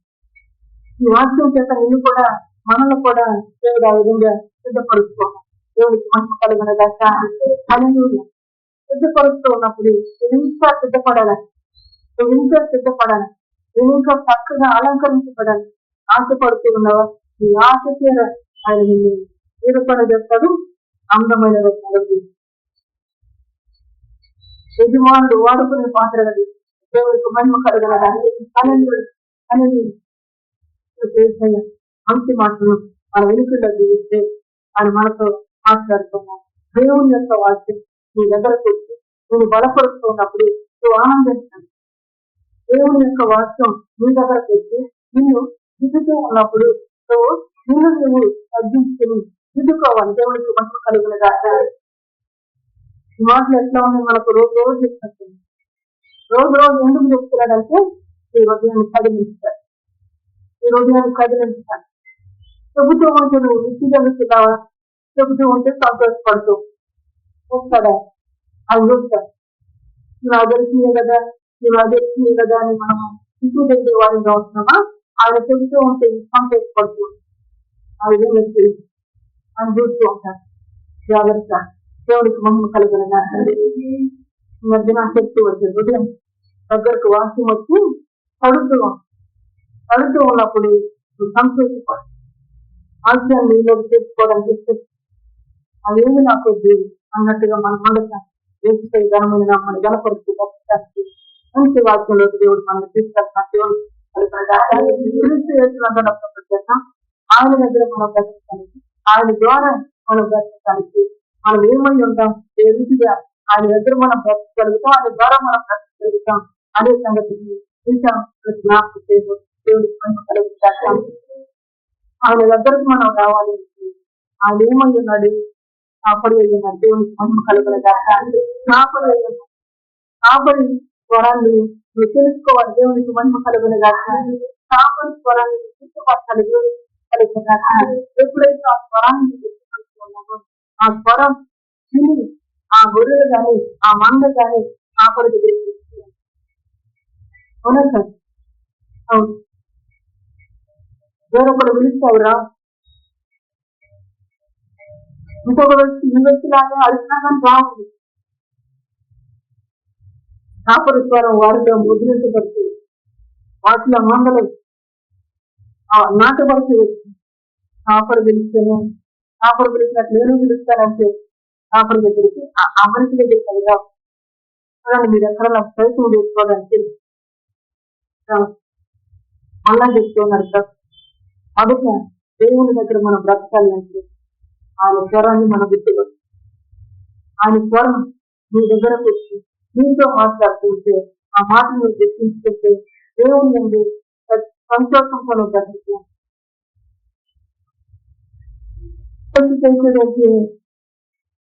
ఈ వాక్యం చేత నిన్ను కూడా, మనల్ని కూడా దేవుడు ఆ విధంగా సిద్ధపరుచుకోవాలి. దేవుడికి మహిమ కలిగినగా. సిద్ధపరుస్తూ ఉన్నప్పుడు నువ్వు ఇంకా సిద్ధపడాలని, నువ్వు ఇంకా చక్కగా అలంకరించబడాలి ఆశపడుతూ ఉన్నావా? ఈ ఆశ తీర ఆయన నిన్ను ఏర్పడ చేస్తాడు. అందమైన రూపాలు యజమానుడు వాడుకునే పాత్ర కదా. దేవుడికి మహిమ కలగలగా అనేది మంచి మాటలు మన వెనుకల్లో జీవిస్తే ఆయన మనతో మాట్లాడుతున్నాం. దేవుని యొక్క వాక్యం నీ దగ్గరకు వచ్చి నేను బలపరుస్తూ ఉన్నప్పుడు నువ్వు ఆనందించాలి. దేవుని యొక్క వాక్యం నీ దగ్గరకు వచ్చి నిన్ను దిద్దుతూ ఉన్నప్పుడు నువ్వు తగ్గించుకుని దిద్దుకోవాలి. దేవుడికి మహిమ కలుగునగా. ఈ మాటలు ఎట్లా ఉన్నాయి మనకు రోజు చెప్తాను. రోజు ఎందుకు చెప్తున్నాడంటే ఈ హృదయాన్ని కదిలించాలి. చెబుతూ ఉంటే నువ్వు నిత్య జరుగుతున్నావా? చెబుతూ ఉంటే సంతోషపడుతూ వస్తాడా? అది చూస్తాడు. నువ్వు అదరికియే కదా అని మనం ఇంటి దగ్గర వాడిగా వస్తున్నామా? ఆయన చెబుతూ ఉంటే సంతోషపడుతూ ఆ విధంగా ఆయన చూస్తూ ఉంటారు. జాగ్రత్త, దేవుడికి మహిమ కలుగునగా. మధ్యన చెప్తూ వచ్చారు, ఉదయం దగ్గరకు వాక్యం వచ్చి పడుతూ ఉన్నప్పుడు సంతోషపడు, వాక్యాన్ని నీలోకి తెచ్చుకోవడానికి అదేమి నాకు అన్నట్టుగా మనం ఉండక వేసుకై ఘనమైన మన గణపరిచి మంచి వాక్యంలోకి దేవుడు మనకు తీసుకెళ్తాం. దేవుడు ఆయన దగ్గర మనం బ్రతకడానికి, ఆయన ద్వారా మనం బ్రతకడానికి, మనం ఏమై ఉంటాం ఏ రీతిగా ఆయన దగ్గర మనం బ్రతకగలుగుతాం, ఆయన ద్వారా మనం బ్రతకగలుగుతాం అనే సంగతిని ఇంకా దేవుడికి మనం కలుగుతాం. ఆయన దగ్గరకు మనం రావాలి, ఆయన ఏమై ఉన్నాడు, కాపరి అయ్యున్నాడు. దేవునికి మహిమ కలుగునగా. కాపరి స్వరాన్ని నువ్వు తెలుసుకోవాలి, దేవునికి మహిమ కలుగునగా. కాపరి స్వరాన్ని గుర్తుపట్టాలి, దేవునికి కలుగునగా. ఎప్పుడైతే ఆ స్వరాన్ని గుర్తుపట్టుకున్నామో ఆ స్వరం చిని ఆ గొర్రెలు కానీ ఆ మంద కానీ కాపరి దగ్గరికి అవునా సార్? అవును. వేరొకడు పిలుస్తావురా, ఇంకొక వ్యక్తి ఈ వ్యక్తిలాగా అడిగినా కానీ బాగుంది. కాపరి స్వరం వారిలో ముద్రించబడుతూ వాటిలో మందలు నాటబడుతూ వచ్చింది. కాపరి పిలిస్తేనే, కాపరి పిలిచినట్టు నేను పిలుస్తానంటే కాపరి దగ్గరికి ఆ మనిషి దగ్గరికి కదా చూడండి. మీరు ఎక్కడన్నా ప్రయత్నం చేసుకోవడానికి మళ్ళా చెప్తున్నారు సార్. మొదట దేవుని దగ్గర మనం బ్రతకాలి అంటే ఆయన స్వరాన్ని మనం గుర్తుపట్టు, ఆయన స్వరం మీ దగ్గరకు వచ్చి మీతో మాట్లాడుతుంటే ఆ మాట మీరు గుర్తించుకుంటే దేవుని నుండి సంతోషంతో బ్రతుకు చేసేదంటే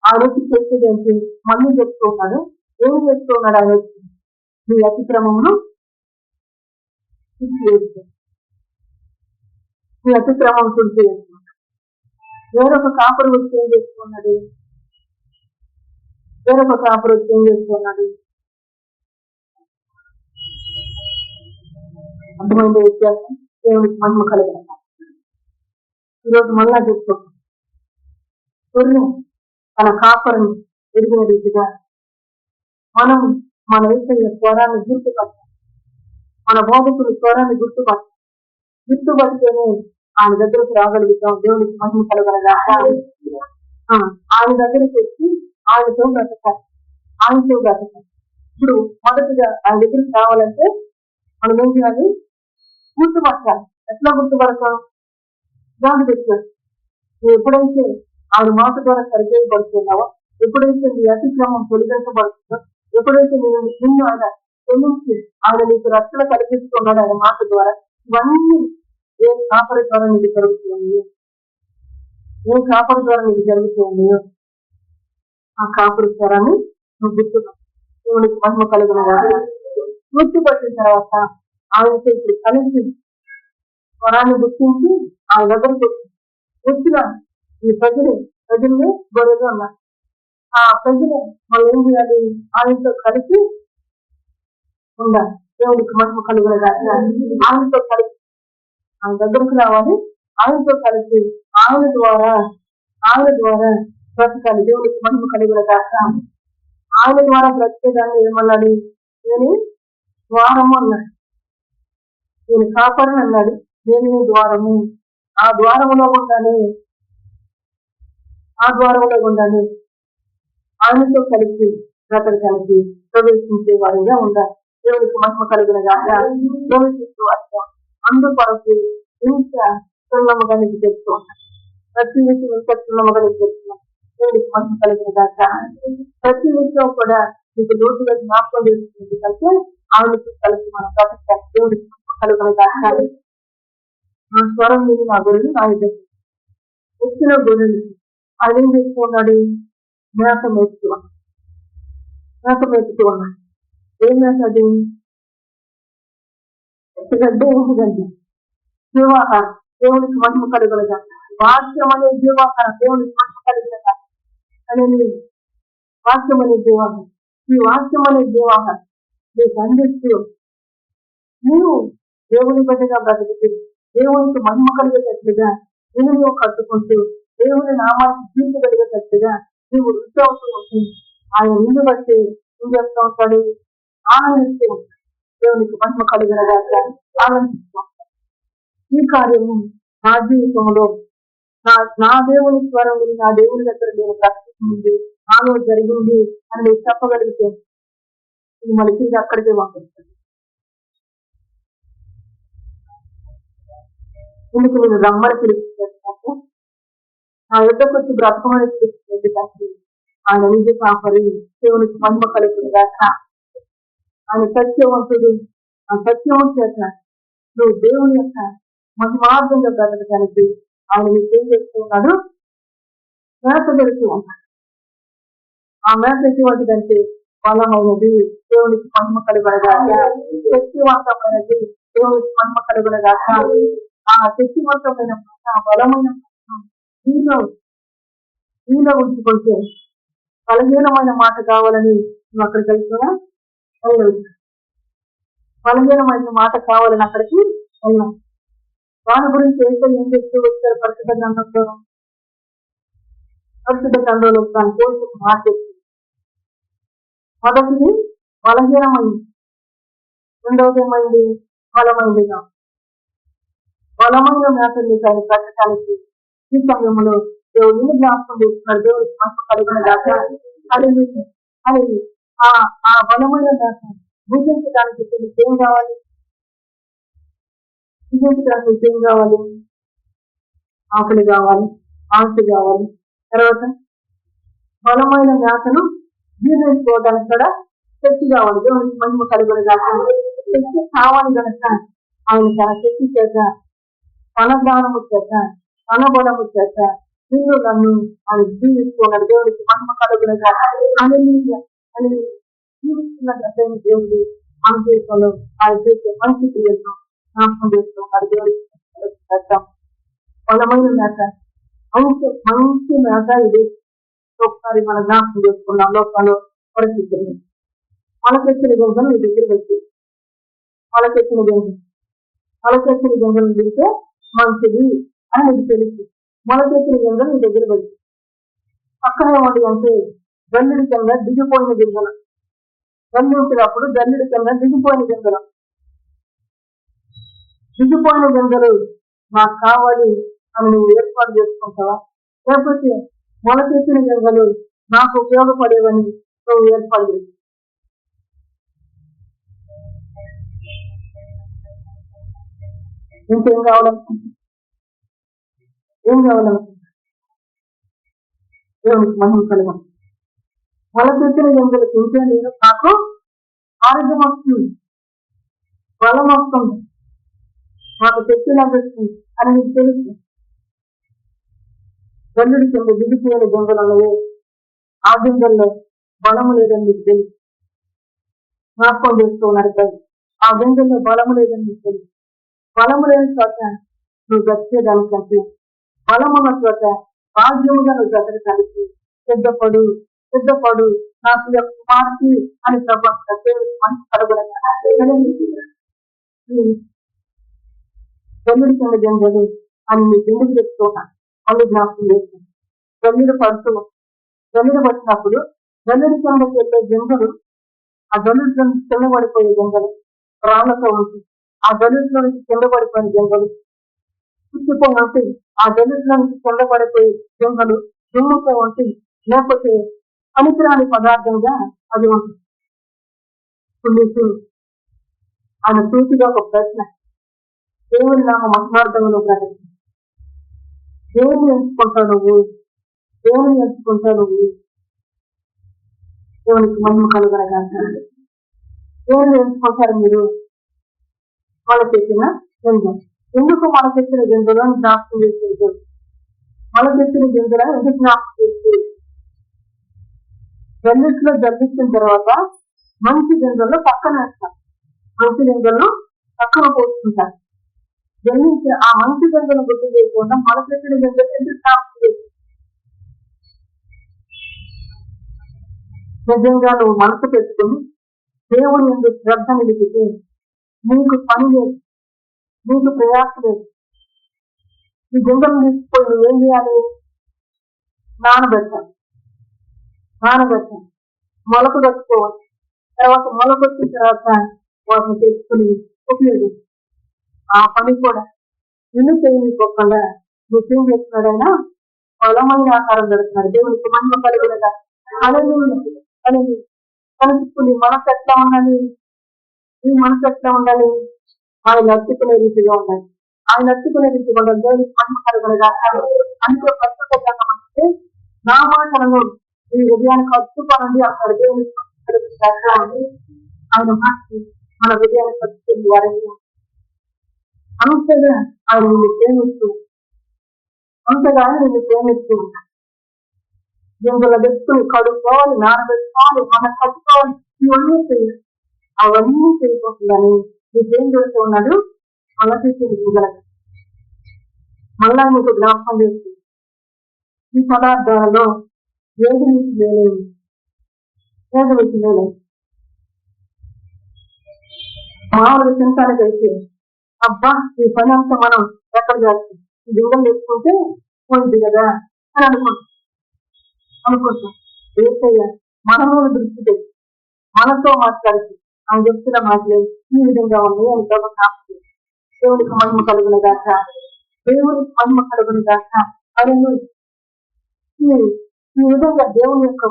ఆ రోజు చేసేదంటే మళ్ళీ చెప్తూ ఉన్నాడు. ఏం చేస్తూ ఉన్నాడు? ఆయన మీ అతిక్రమమును మీ అతిక్రమం తుడిచి వేస్తున్నాడు. వేరొక కాపురు వచ్చి ఏం చేస్తున్నాడు? అర్థమైంది వ్యత్యాసం. దేవునికి మహిమ కలుగునగా. ఈరోజు మళ్ళా చెప్పుకోండి, గొర్రె తన కాపరిని ఎరిగిన రీతిగా మనం మన యేసయ్య స్వరాన్ని గుర్తుపట్టాలి, మన బోధకుల స్వరాన్ని గుర్తుపడితేనే ఆయన దగ్గరకు రాగలుగుతాం. దేవునికి మహిమ కలుగునగా. ఆయన దగ్గరికి వచ్చి ఆయనతో బ్రతకాలి. ఇప్పుడు మొదటిగా ఆయన దగ్గరికి రావాలంటే మనం ఏం చేయాలి? గుర్తుపట్టాలి. ఎట్లా గుర్తుపడతాం? దాని దగ్గర నువ్వు ఎప్పుడైతే ఆయన మాట ద్వారా సరిచేయబడుతున్నావో, ఎప్పుడైతే నీ అతిక్రమం తొలగించబడుతుందో, ఎప్పుడైతే నిన్ను ఆయన క్షమించి ఆయన నీకు రక్షణ కల్పిస్తున్నాడు ఆయన మాట ద్వారా, ఇవన్నీ ఏ కాపరి ద్వారా నీకు జరుగుతున్నాయో, ఆ కాపరి స్వరాన్ని నువ్వు గుర్తుపట్టు. దేవునికి మహిమ కలుగునగా. గుర్తుపట్టిన తర్వాత ఆయనతో ఇప్పుడు కలిసి స్వరాన్ని గుర్తించి ఆయన దగ్గరికి వచ్చిన ఈ ప్రజల్ని గొర్రెగా ఉన్నారు. ఆ ప్రజలు వాళ్ళు ఏం చేయాలి? ఆయనతో కలిసి ఉండాలి. దేవునికి మహిమ కలుగునగా. ఆయనతో కలిసి ఆయన దగ్గరకు రావాలి, ఆయనతో కలిసి ఆయన ద్వారా బ్రతకాలి. దేవునికి మహిమ కలుగునగా. ఆయన ద్వారా బ్రతికేదాన్ని ఏమన్నాడు? నేను ద్వారము అన్నాడు, నేను కాపరిని అన్నాడు, నేను ద్వారము. ఆ ద్వారములో గుండానే ఆయనతో కలిసి బ్రతకడానికి ప్రవేశించే వారిగా ఉండాలి. దేవునికి మహిమ కలుగునగా. ప్రవేశించే వారిగా అందుకొరకు ఇంకా సున్నముగా నీకు చెప్తూ ఉంటాను. ప్రతి విషయం ఇంకా సున్నముగా నీకు చెప్తున్నాను. దేవునికి మహిమ కలుగునగా. ప్రతి విషయం కూడా నీకు లోతుగా జ్ఞాపకం చేసుకుంటే కలిసి ఆయనతో కలిసి మనం బ్రతకాలి. దేవునికి మహిమ కలుగునగా. నా స్వరం మీద నా గొర్రెలు నా ఎదురు వచ్చిన గొర్రెలు ఆయన ఏం చేస్తున్నాడు? మేత మేపుతూ ఉన్నాడు. ఏం మేత అది? గడ్డి జీవాహారం. దేవునికి మహిమ కలుగునగా. వాక్యం అనే జీవాహారం. దేవునికి మహిమ కలుగునగా. అనేది వాక్యం అనే జీవాహారం. ఈ వాక్యం అనే జీవాహారం నీకు అందిస్తూ నీవు దేవుని బిడ్డగా బ్రతుకుతూ దేవునికి మహిమ కలిగేటట్లుగా నిన్ను కట్టుకుంటూ దేవుని నామానికి కీర్తి కలిగేటట్లుగా నీవు వృద్ధి అవుతూ ఉంటుంది. ఆయన నిన్ను బట్టి ఏం చేస్తూ ఉంటాడు? ఆనందిస్తూ ఉంటాడు. దేవునికి మహిమ కలిగినగా ఆనందిస్తూ ఉంటాడు. ఈ కార్యము నా జీవితంలో నా దేవుని స్వరం నా దేవుని దగ్గర నేను ప్రకటిస్తుంది నాలో జరిగింది అని నేను చెప్పగలిగితే మళ్ళీ తిరిగి అక్కడికే పంపిస్తాను. ఎందుకు నేను రమ్మని పిలుపుతాను, నా యుద్ధకు వచ్చి బ్రతకమని పిలుస్తుంది. ఆయన నిజ కాపరి దేవునికి మహిమ కలుగుతుంది. ఆయన సత్యవంతుడు. ఆ సత్యవంతు చేత నువ్వు దేవుని యొక్క మహిమార్థంగా బ్రతకడానికి ఆయన నీకు ఏం చేస్తూ ఉన్నాడు? మేత పెడుతూ ఉన్నాడు. ఆ మేత ఎటువంటిదంటే బలమైనది, దేవునికి మహిమ కలుగునగాక. శక్తివంతమైనది, దేవునికి మహిమ కలుగునగాక. ఆ శక్తివంతమైన మాట, బలమైన నీలో ఉంచుకుంటే బలహీనమైన మాట కావాలని నువ్వు అక్కడికి వెళ్తున్నా బలహీనమైన మాట కావాలని అక్కడికి వెళ్ళాం. దాని గురించి ఏం చేస్తూ వచ్చారు? పరిశుద్ధ గ్రంథంలో దాని కోర్సు మాట మొదటిది బలహీనమైంది, రెండవది ఏమైంది? బలమైందిగా. బలమైన మేతల్ని కానీ పెట్టడానికి ఈ సమయంలో దేవుడిని జ్ఞాపకం చేస్తున్నారు. దేవుడికి మహిమ కలుగునగాక. అది ఆ బలమైన మేత భూజించడానికి ఏం కావాలి? భూజించడానికి ఏం కావాలి? ఆకలి కావాలి, ఆశ కావాలి. తర్వాత బలమైన మేతను జీర్ణించుకోవడానికి కూడా శక్తి కావాలి. దేవునికి మహిమ కలుగునగాక. శక్తి కావాలి కనుక ఆయన తన శక్తి చేత, తన జ్ఞానము చేత, తన బలము చేత నిన్ను నన్ను ఆయన జీవిస్తున్నాడు. దేవుడికి మహిమ కలుగునగాక అని జీవిస్తున్న దేవుడు మన జీవితంలో ఆయన చేసే మంచి క్రియలను జ్ఞాపకం చేస్తున్నాడు. దేవుడికి బలమైన మేత, మంచి మేత ఇది. ఒకసారి మన జ్ఞాపకం చేసుకున్నాం. లోకాలు పరిస్థితులు మొలకెత్తిన గింజలు నీ దగ్గర వచ్చి మొలకెత్తిన గింజలు తింటే మంచిది అని నీకు తెలుసు. మొలకెత్తిన గింజలు నీ దగ్గర వచ్చి పక్కనే ఉండి అంటే జల్లుడి కింద దిగిపోయిన గింజలు, జల్లుడినప్పుడు జల్లుడి కింద దిగిపోయిన గింజలు నాకు కావాలి అని నువ్వు ఏర్పాటు చేసుకుంటావా? లేకపోతే మొలకెత్తిన గింజలు నాకు ఉపయోగపడేవని నువ్వు ఏర్పాటు చేస్తావు? ఇంకేం కావాలనుకుంటా? ఏం కావాలనుకుంటా? దేవునికి మహిమ కలుగును. మొలకెత్తిన గింజలు తింటే నేను నాకు ఆరోగ్యం వస్తుంది, బలం వస్తుంది, నాకు శక్తి లభిస్తుంది అని నీకు తెలుసు. జల్లుడి కింద దిగిపోయిన గింజలలో ఆ గింజల్లో బలము లేదని నీకు తెలుసు. జ్ఞాపకం చేస్తున్నారు కదా, ఆ గింజల్లో బలము లేదని నీకు తెలుసు. బలము లేని చోట నువ్వు బ్రతికేదానికంటే బలమున్న చోట భాగ్యముగా నువ్వు బ్రతకడానికి సిద్ధపడు నాకు యొక్క కుమార్తె అని మంచి జల్లుడి కింద గింజలు అని నీకు ఎందుకు చెప్తున్నాను? మళ్ళీ జ్ఞాపకం చేస్తాను. జల్లుడు పట్టినప్పుడు జల్లుడి కిందకి వెళ్ళే గింజలు, ఆ జల్లుడి కింద పడిపోయే గింజలు రాళ్లతో ఉంటుంది. ఆ జల్లుడిలో నుంచి కింద పడిపోయిన గింజలు పుచ్చిపోయి ఉంటాయి. ఆ జల్లుడిలో నుంచి కింద పడిపోయే గింజలు దుమ్ముతో ఉంటాయి, లేకపోతే పనికిరాని పదార్థంగా అది ఉంటుంది. ఆయన సూచిగా ఒక ప్రశ్న, దేవుని నామ మహిమార్థంలో ప్రకటన, దేవుని ఎంచుకుంటావు నువ్వు? దేవునికి మహిమ కలుగునగాక. దేవుని ఎంచుకుంటారు మీరు? మొలకెత్తిన గింజలు. ఎందుకు మొలకెత్తిన గింజలు అని జ్ఞాపకం చేసేది? మొలకెత్తిన గింజలు ఎందుకు జ్ఞాపకం చేసేది? జల్లిట్లో జల్లించిన తర్వాత మంచి గింజల్లో పక్కన వేస్తారు, మంచి గింజలను పక్కన పోసుకుంటారు. జల్లించి ఆ మంచి గింజలను గుర్తు చేయకుండా మొలకెత్తిన గింజలు ఎందుకు జ్ఞాపకం చేస్తుంది? నిజంగా నువ్వు మనసు పెట్టుకుని దేవుని ఎందుకు శ్రద్ధ నిలిపితే నీకు పని లేదు. నీకు ప్రయాస లేదు. ఈ గింజలు తీసుకుపోయి నువ్వేం చేయాలి? నానబెట్టాలి. మొలకు కట్టుకోవాలి. తర్వాత మొలకొచ్చిన తర్వాత వాటిని తెచ్చుకుని ఉపయోగించి ఆ పని కూడా నిన్ను చేయనిపోకుండా నువ్వేం చేస్తున్నాడైనా బలమైన ఆహారం పెడుతున్నాడు. దేవునికి మహిమ కలుగునగా. అనేది కనిపిస్తుంది. మనసు ఎట్లా ఉండాలి? ఈ మనసు ఎట్లా ఉండాలి? ఆయన అత్తుకునే రీతిగా ఉండాలి. ఆయన అత్తుకునే రీతిగా ఉండాలి. దేవునికి మహిమ కలుగునగా. అందుకే పరిశుద్ధంగా అంటే నా మాటలను ఈ హృదయానికి అత్తుకోనండి అక్కడ దేవునికి ఆయన మాట మన హృదయానికి అత్తుకుంది వారికి అంతగా ఆయన నిన్ను ప్రేమిస్తూ గింజల వ్యక్తులు కడుక్కోవాలి, నానబెట్టుకోవాలి, మనం కట్టుకోవాలి. ఇవన్నీ చేయాలి. అవన్నీ చేయబోతుందని నీకేం చేస్తూ ఉన్నాడు? మనకి గింజలకు మళ్ళా నీకు జ్ఞాపకం చేస్తుంది. ఈ పదార్థాలలో ఏది నీకు లేలేదు, మామూలుగా తినటానికి అయితే అబ్బా ఈ పని అంతా మనం ఎక్కడ చేస్తాం, ఈ గింజలు తెచ్చుకుంటే పోయింది కదా అని అనుకుంటాం. ఏసయ్య మన మీద దృష్టి తెచ్చి మనతో మాట్లాడుతూ ఆయన చెప్తున్న మాటలు ఈ విధంగా ఉన్నాయి అని దేవునికి మహిమ కలుగున గాక. అని ఈ విధంగా దేవుని యొక్క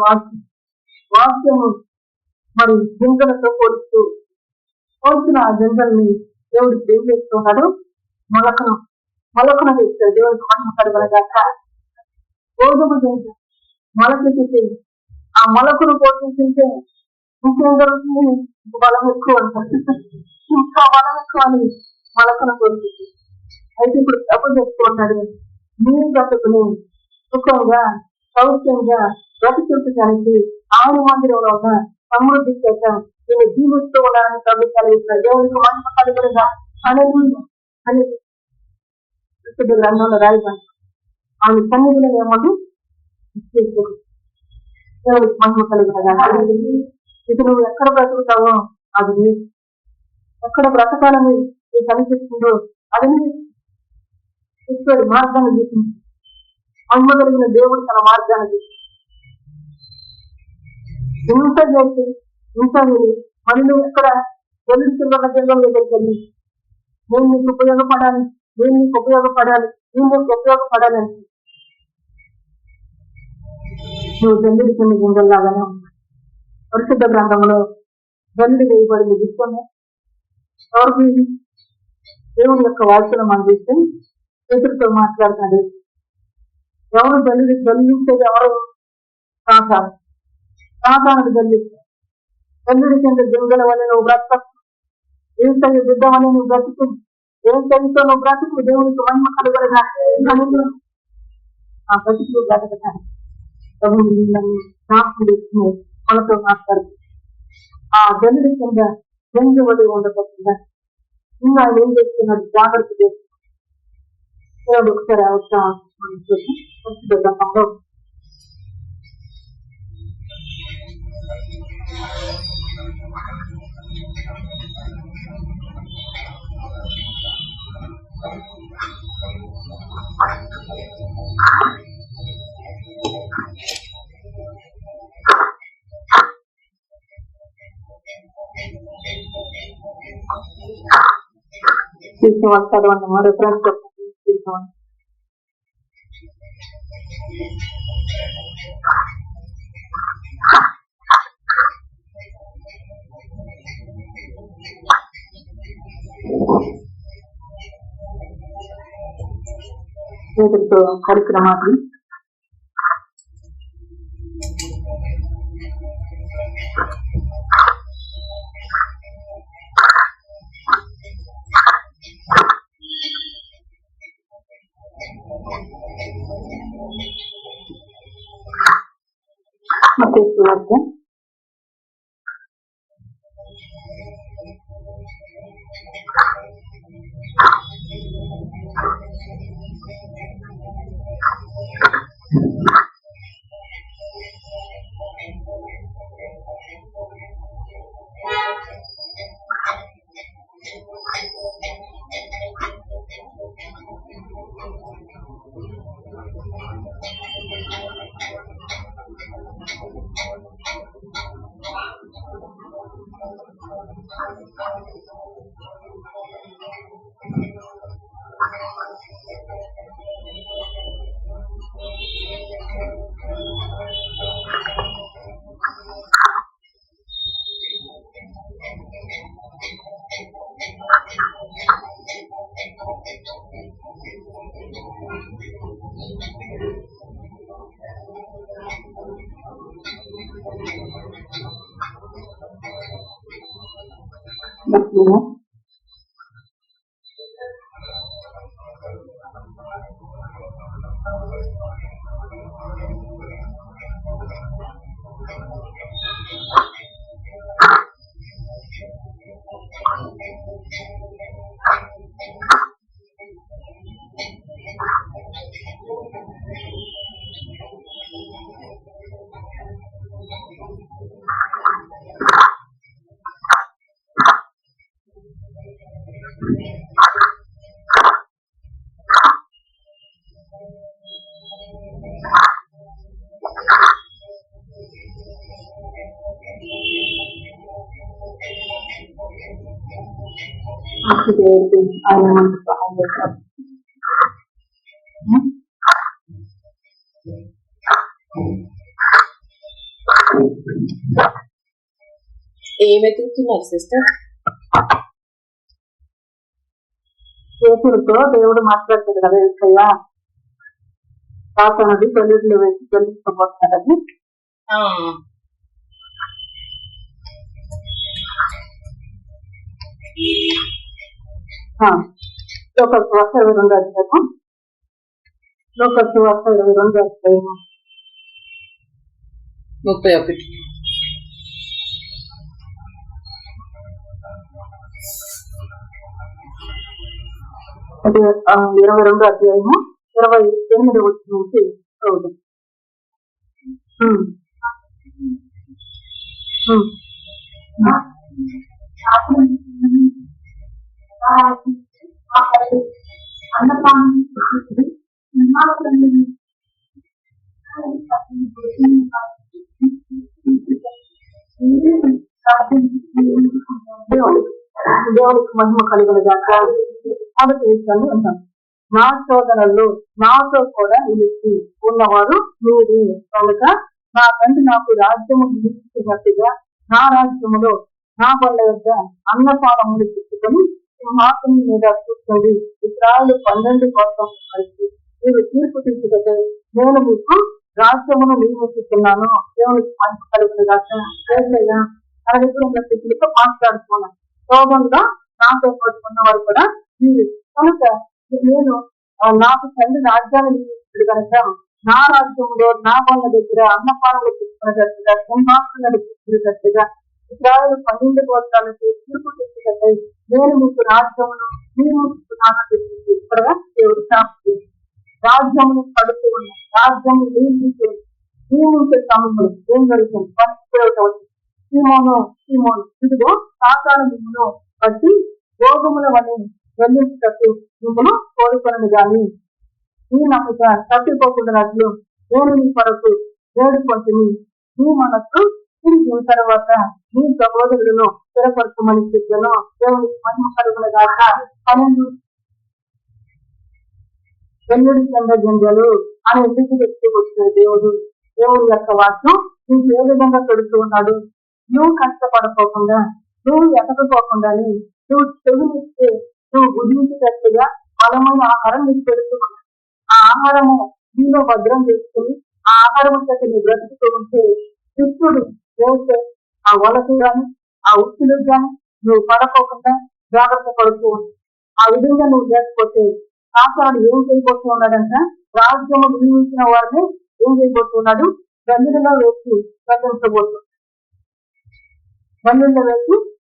వాక్యము మరి గింజలతో పోల్చిన ఆ గింజల్ని దేవుడికి ఏం చేస్తున్నాడు? మొలకను తెచ్చాడు. దేవునికి మహిమ కలుగున గాక. గోధుమ గింజ మొలకెత్తితే ఆ మొలకను పోషించుంటే ఇంకేం జరుగుతుంది? బలం ఎక్కువ అంటారు. ఇంకా బలం ఎక్కువ అని మొలకను పోషించి అయితే ఇప్పుడు తప్పు చేస్తున్నాడు. మీరు బ్రతుకుని సుఖంగా సౌఖ్యంగా బ్రతికించడానికి ఆయన మందిరంలో ఉన్న సమృద్ధి చేత నేను జీవిస్తూ ఉన్నానని ప్రభు కలిగిస్తారు. దేవునికి మహిమ కలుగునుగా అని గ్రంథంలో రాయబడి ఆయన సన్నిధిలో ఏమని దేవునికి మహిమ కలుగునుగా. ఇది నువ్వు ఎక్కడ బ్రతుకుతావో అది నీ ఎక్కడ బ్రతకాలని నీకు అనిపిస్తుందో అది ఇస్తాడు. మార్గాన్ని చూసింది. మహిమ కలిగిన దేవుడు తన మార్గాన్ని చూసి ఇంత చేసి ఇంత వెళ్ళి మరి నువ్వు ఎక్కడ వెలుస్తున్న జన్మం దగ్గరికి వెళ్ళి నేను నీకు ఉపయోగపడాలి అని నువ్వు జల్లుడి కొన్ని గింజల్లాగానే ఉన్నావు. పరిశుద్ధ గ్రంథంలో జల్లుడి వేయబడింది విషయమే ఎవరికి? దేవుని యొక్క వాక్యం మనం చూస్తే ఎదురుతో మాట్లాడుతున్నాడు. ఎవరు జల్లించేది? ఎవరు? సాతానుడు జల్లిస్తాడు. జల్లుడి కింద గింజల వల్ల నువ్వు బ్రతకచ్చు. ఏం తల్లి బిడ్డ వల్ల నువ్వు బ్రతుకు, ఏం తల్లితో నువ్వు బ్రతుకు. దేవునికి మహిమ కలుగునగా. ఆ బ్రతుకులు బ్రతకటానికి మనతో మాట్లాడుతూ ఆ జల్లుడి కింద జంజు వడి ఉండకుండా ఇంకా ఆయన ఏం చేస్తున్నాడు? జాగ్రత్త చేస్తున్నాడు. ఒకసారి అవసరం చదవండి. రిఫరెన్స్ చెప్పండి. కార్యక్రమాలు ఆయన మనకు సహాయం చేస్తారు. ఏమెతుకుతున్నారు సిస్టర్? చేతులతో దేవుడు మాట్లాడతాడు కదా ఎక్కయ్య పాపనది తొలిలో వేసి తొలిపోతున్నాడని లోకల్ సువార్త 22వ అధ్యాయం, లోకల్ సువార్త 22వ అధ్యాయం 31. అది 22వ అధ్యాయము 28వ వచనం నుంచి చదువుదాం. దేవునికి మహిమ కలుగునుగాక. కాబట్టి విషయాన్ని అంటాం, నా శోధనల్లో నాతో కూడా నిలిచి ఉన్నవారు మీరే కనుక నా తండ్రి నాకు రాజ్యము నిలిచినట్టుగా నా రాజ్యములో నా బల్ల వద్ద అన్నపానములు పెట్టుకొని సింహాసనం మీద కూర్చొని ఇస్రాయేలు 12 కోసం కలిసి మీరు తీర్పు తీసుకుంటే నేను మీకు రాజ్యమును నియమిస్తున్నాను. దేవునికి మహిమ కలుగునుగాక. తన దగ్గర ఉన్న స్థితితో మాట్లాడుతున్నాను. శోభంగా నాతో పడుకున్న వారు కూడా మీరు కనుక నేను నాకు తండ్రి రాజ్యాన్ని నియమించాడు కనుక నా రాజ్యంలో నా వాళ్ళ దగ్గర అన్నపానలు తీసుకున్నట్టుగా సింహాసనం నడిపించినట్టుగా ఇస్రాయేలు 12 గోత్రాలకి తీర్పు తీసుకుంటే నేను మీకు రాజ్యమును నియమిస్తున్నాను చెప్పింది. ఇక్కడ దేవుడు సాక్షి రాజ్యమును పడుతూ ఉన్న రాజ్యము నియమించే సమయంలో ఏం జరుగుతుంది? సీమోను ఇదిగో సాతాను మిమ్మను బట్టి గోధుమల వని వెల్లించటట్టు మిమ్మను కోరుకొనను గాని ఈ నమ్మక తప్పిపోకుండానట్లు నేను మీ కొరకు వేడుకొంటిని. మీ మనస్సు తిరిగిన తర్వాత మీ సహోదరులను స్థిరపరచమని చెప్పాను. దేవునికి మహిమ కలుగునుగాక. 12 వెల్లుడి చంద్ర గింజలు అని ఎందుకు చెప్తూ వచ్చిన దేవుడు యొక్క వాక్యం నీకు ఏ విధంగా పెడుతూ ఉన్నాడు? నువ్వు కష్టపడకోకుండా, నువ్వు ఎతకపోకుండాని, నువ్వు చెవినిస్తే నువ్వు బుద్ధించేటట్టుగా బలమైన ఆహారం నీకు పెడుతున్నావు. ఆ ఆహారము నీలో భద్రం చేసుకుని ఆ ఆహారం చేత నువ్వు బ్రతుకుతూ ఉంటే కృష్ణుడు వేసే ఆ వలకు గాని ఆ ఉచ్చులకు గాని నువ్వు పడకోకుండా జాగ్రత్త పడుతూ ఉంది. ఆ విధంగా నువ్వు చేయకపోతే సాతానుడు ఏం చేయబోతూ ఉన్నాడంట? రాజ్యము నిర్మించిన వారిని ఏం చేయబోతున్నాడు? గంజులలో వేసి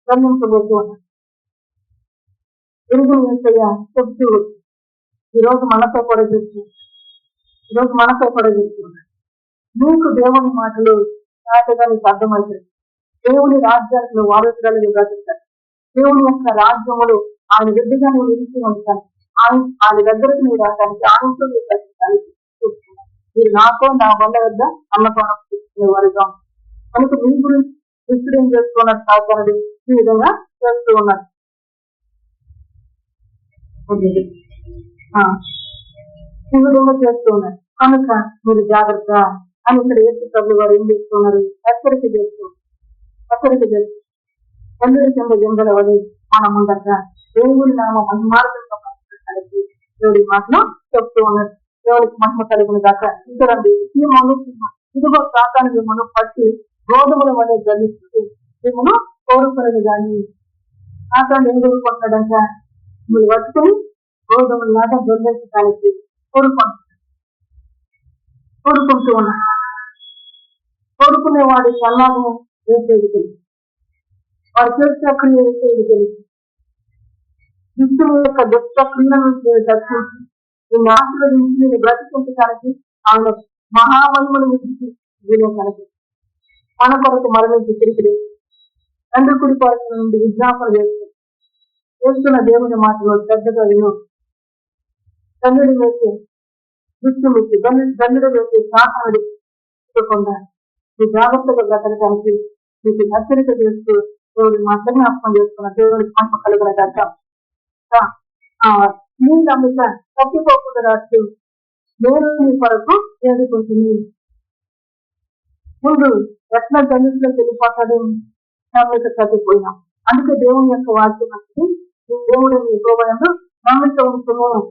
బంధించబోతున్నాడు. ఎరుగులు వేసయ్యా చెప్తూ ఈరోజు మనతో కూడా చెప్తున్నాడు. నీకు దేవుని మాటలు నాటగా నీకు అర్థమవుతుంది. దేవుని రాజ్యాలను వారసులుగా బ్రతుకుతారు. దేవుని యొక్క రాజ్యములు ఆయన బిడ్డగా నువ్వు నిలిచి ఉంటాను. ఆయన దగ్గరకు నువ్వు రావడానికి ఆయనతో నువ్వు ప్రశ్నించడానికి చూస్తున్నాను. మీరు నాతో నా వల్ల వద్ద అన్నపానం తీసుకునే వారుగా కనుక మీ గురించి ఇప్పుడు ఏం చేస్తున్నాడు సాతానుడు? ఈ విధంగా చేస్తూ ఉన్నాడు. ఈ విధంగా చేస్తూ ఉన్నారు కనుక మీరు జాగ్రత్త అని ఇక్కడ యేసు ప్రభు వారు ఏం చేస్తున్నారు? హెచ్చరిక చేస్తూ అందరి కింద జంగల వడి మనం ఉండగా దేవుడి నామ మహిమార్గంగా కలిసి దేవుడి మాటలు చెప్తూ ఉన్నారు. దేవుడికి మహిమ కలిగిన దాకా చూడండి. ఈ ఇదిగో సాతాను మిమ్మల్ని పట్టి గోధుమల వలె గలిస్తూ మిమ్మల్ని కోరుకునేది కానీ సాతాను ఏం కోరుకుంటున్నాడంట? మిమ్మల్ని పట్టుకుని గోధుమలాగా దొంగలించడానికి కోరుకుంటూ ఉన్నాడు. కోరుకునేవాడి సల్లాభం వేసేది తెలుసు, వారి చేసే క్రియ వేసేది తెలుసు. దుష్టుల యొక్క దుష్ట క్రియలను దర్శించి నిన్ను ఆశీర్వదించి నేను బ్రతికించడానికి ఆయన మహామహిమను విధించి వీలే మన కొరకు మరణించి తిరిగి తండ్రి కుడి కొరకు నుండి విజ్ఞాపన చేస్తున్న దేవుని మాటలో శ్రద్ధగా విను. తండ్రి వేసే దుష్టుడికి దండుడు వేసే సాతానుడు చూడకుండా మీ జాగ్రత్తగా బ్రతకడానికి మీకు హెచ్చరిక చేస్తూ దేవుడి మాటలు జ్ఞాపకం చేసుకున్న దేవుడికి మహిమ కలిగిన దగ్గర మీ నమ్మిక తప్పిపోకుండా రాస్తూ నేను మీ కొరకు ఎదుర్కొంటుంది. ముందు ఎట్లా గణితులకు వెళ్ళిపోతాడు? నమ్మిక తప్పిపోయినాం. అందుకే దేవుని యొక్క వాక్యం వచ్చి దేవుడు మీ గోబయంలో నమ్మిక ఉంటున్నాను.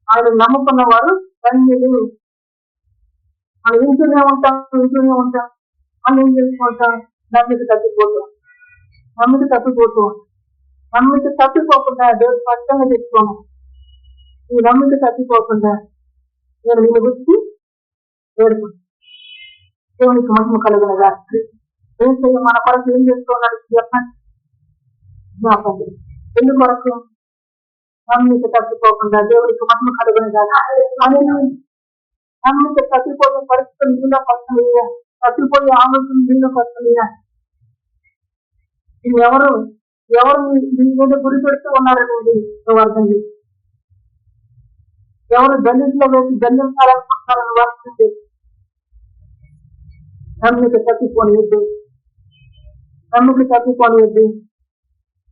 ఆయన నమ్ముకున్న వారు ధన్యులు. మనం ఇంటూనే ఉంటాం మనం ఏం చేసుకుంటాం? నమ్మిక తప్పిపోతాం. నమ్మిక తప్పిపోకుండా దేవుడు స్పష్టంగా చెప్పుకోను. ఈ నమ్మిక తప్పిపోకుండా నేను నిన్ను గురించి వేడుకుంటాను. దేవునికి మహిమ కలిగిన రాత్రి మన కొరకు ఏం చేస్తున్నాడు చెప్పండి. ఎందుకొరకు? నమ్మిక తప్పిపోకుండా దేవునికి మహిమ కలిగిన రాత్రి. నమ్మిక తప్పిపోయే పరిస్థితులు మీలో పడుతుందా? తప్పిపోయే ఆలోచన మీలో పడుతుందా? ఎవరు మీ మీద గురి పెడుతూ ఉన్నారనేది నువ్వు అర్థం చేసి, ఎవరు దళితులో వేసి దళించాలనుకుంటున్నారని వర్తం చేసి నమ్మిక తప్పిపోనివద్దు.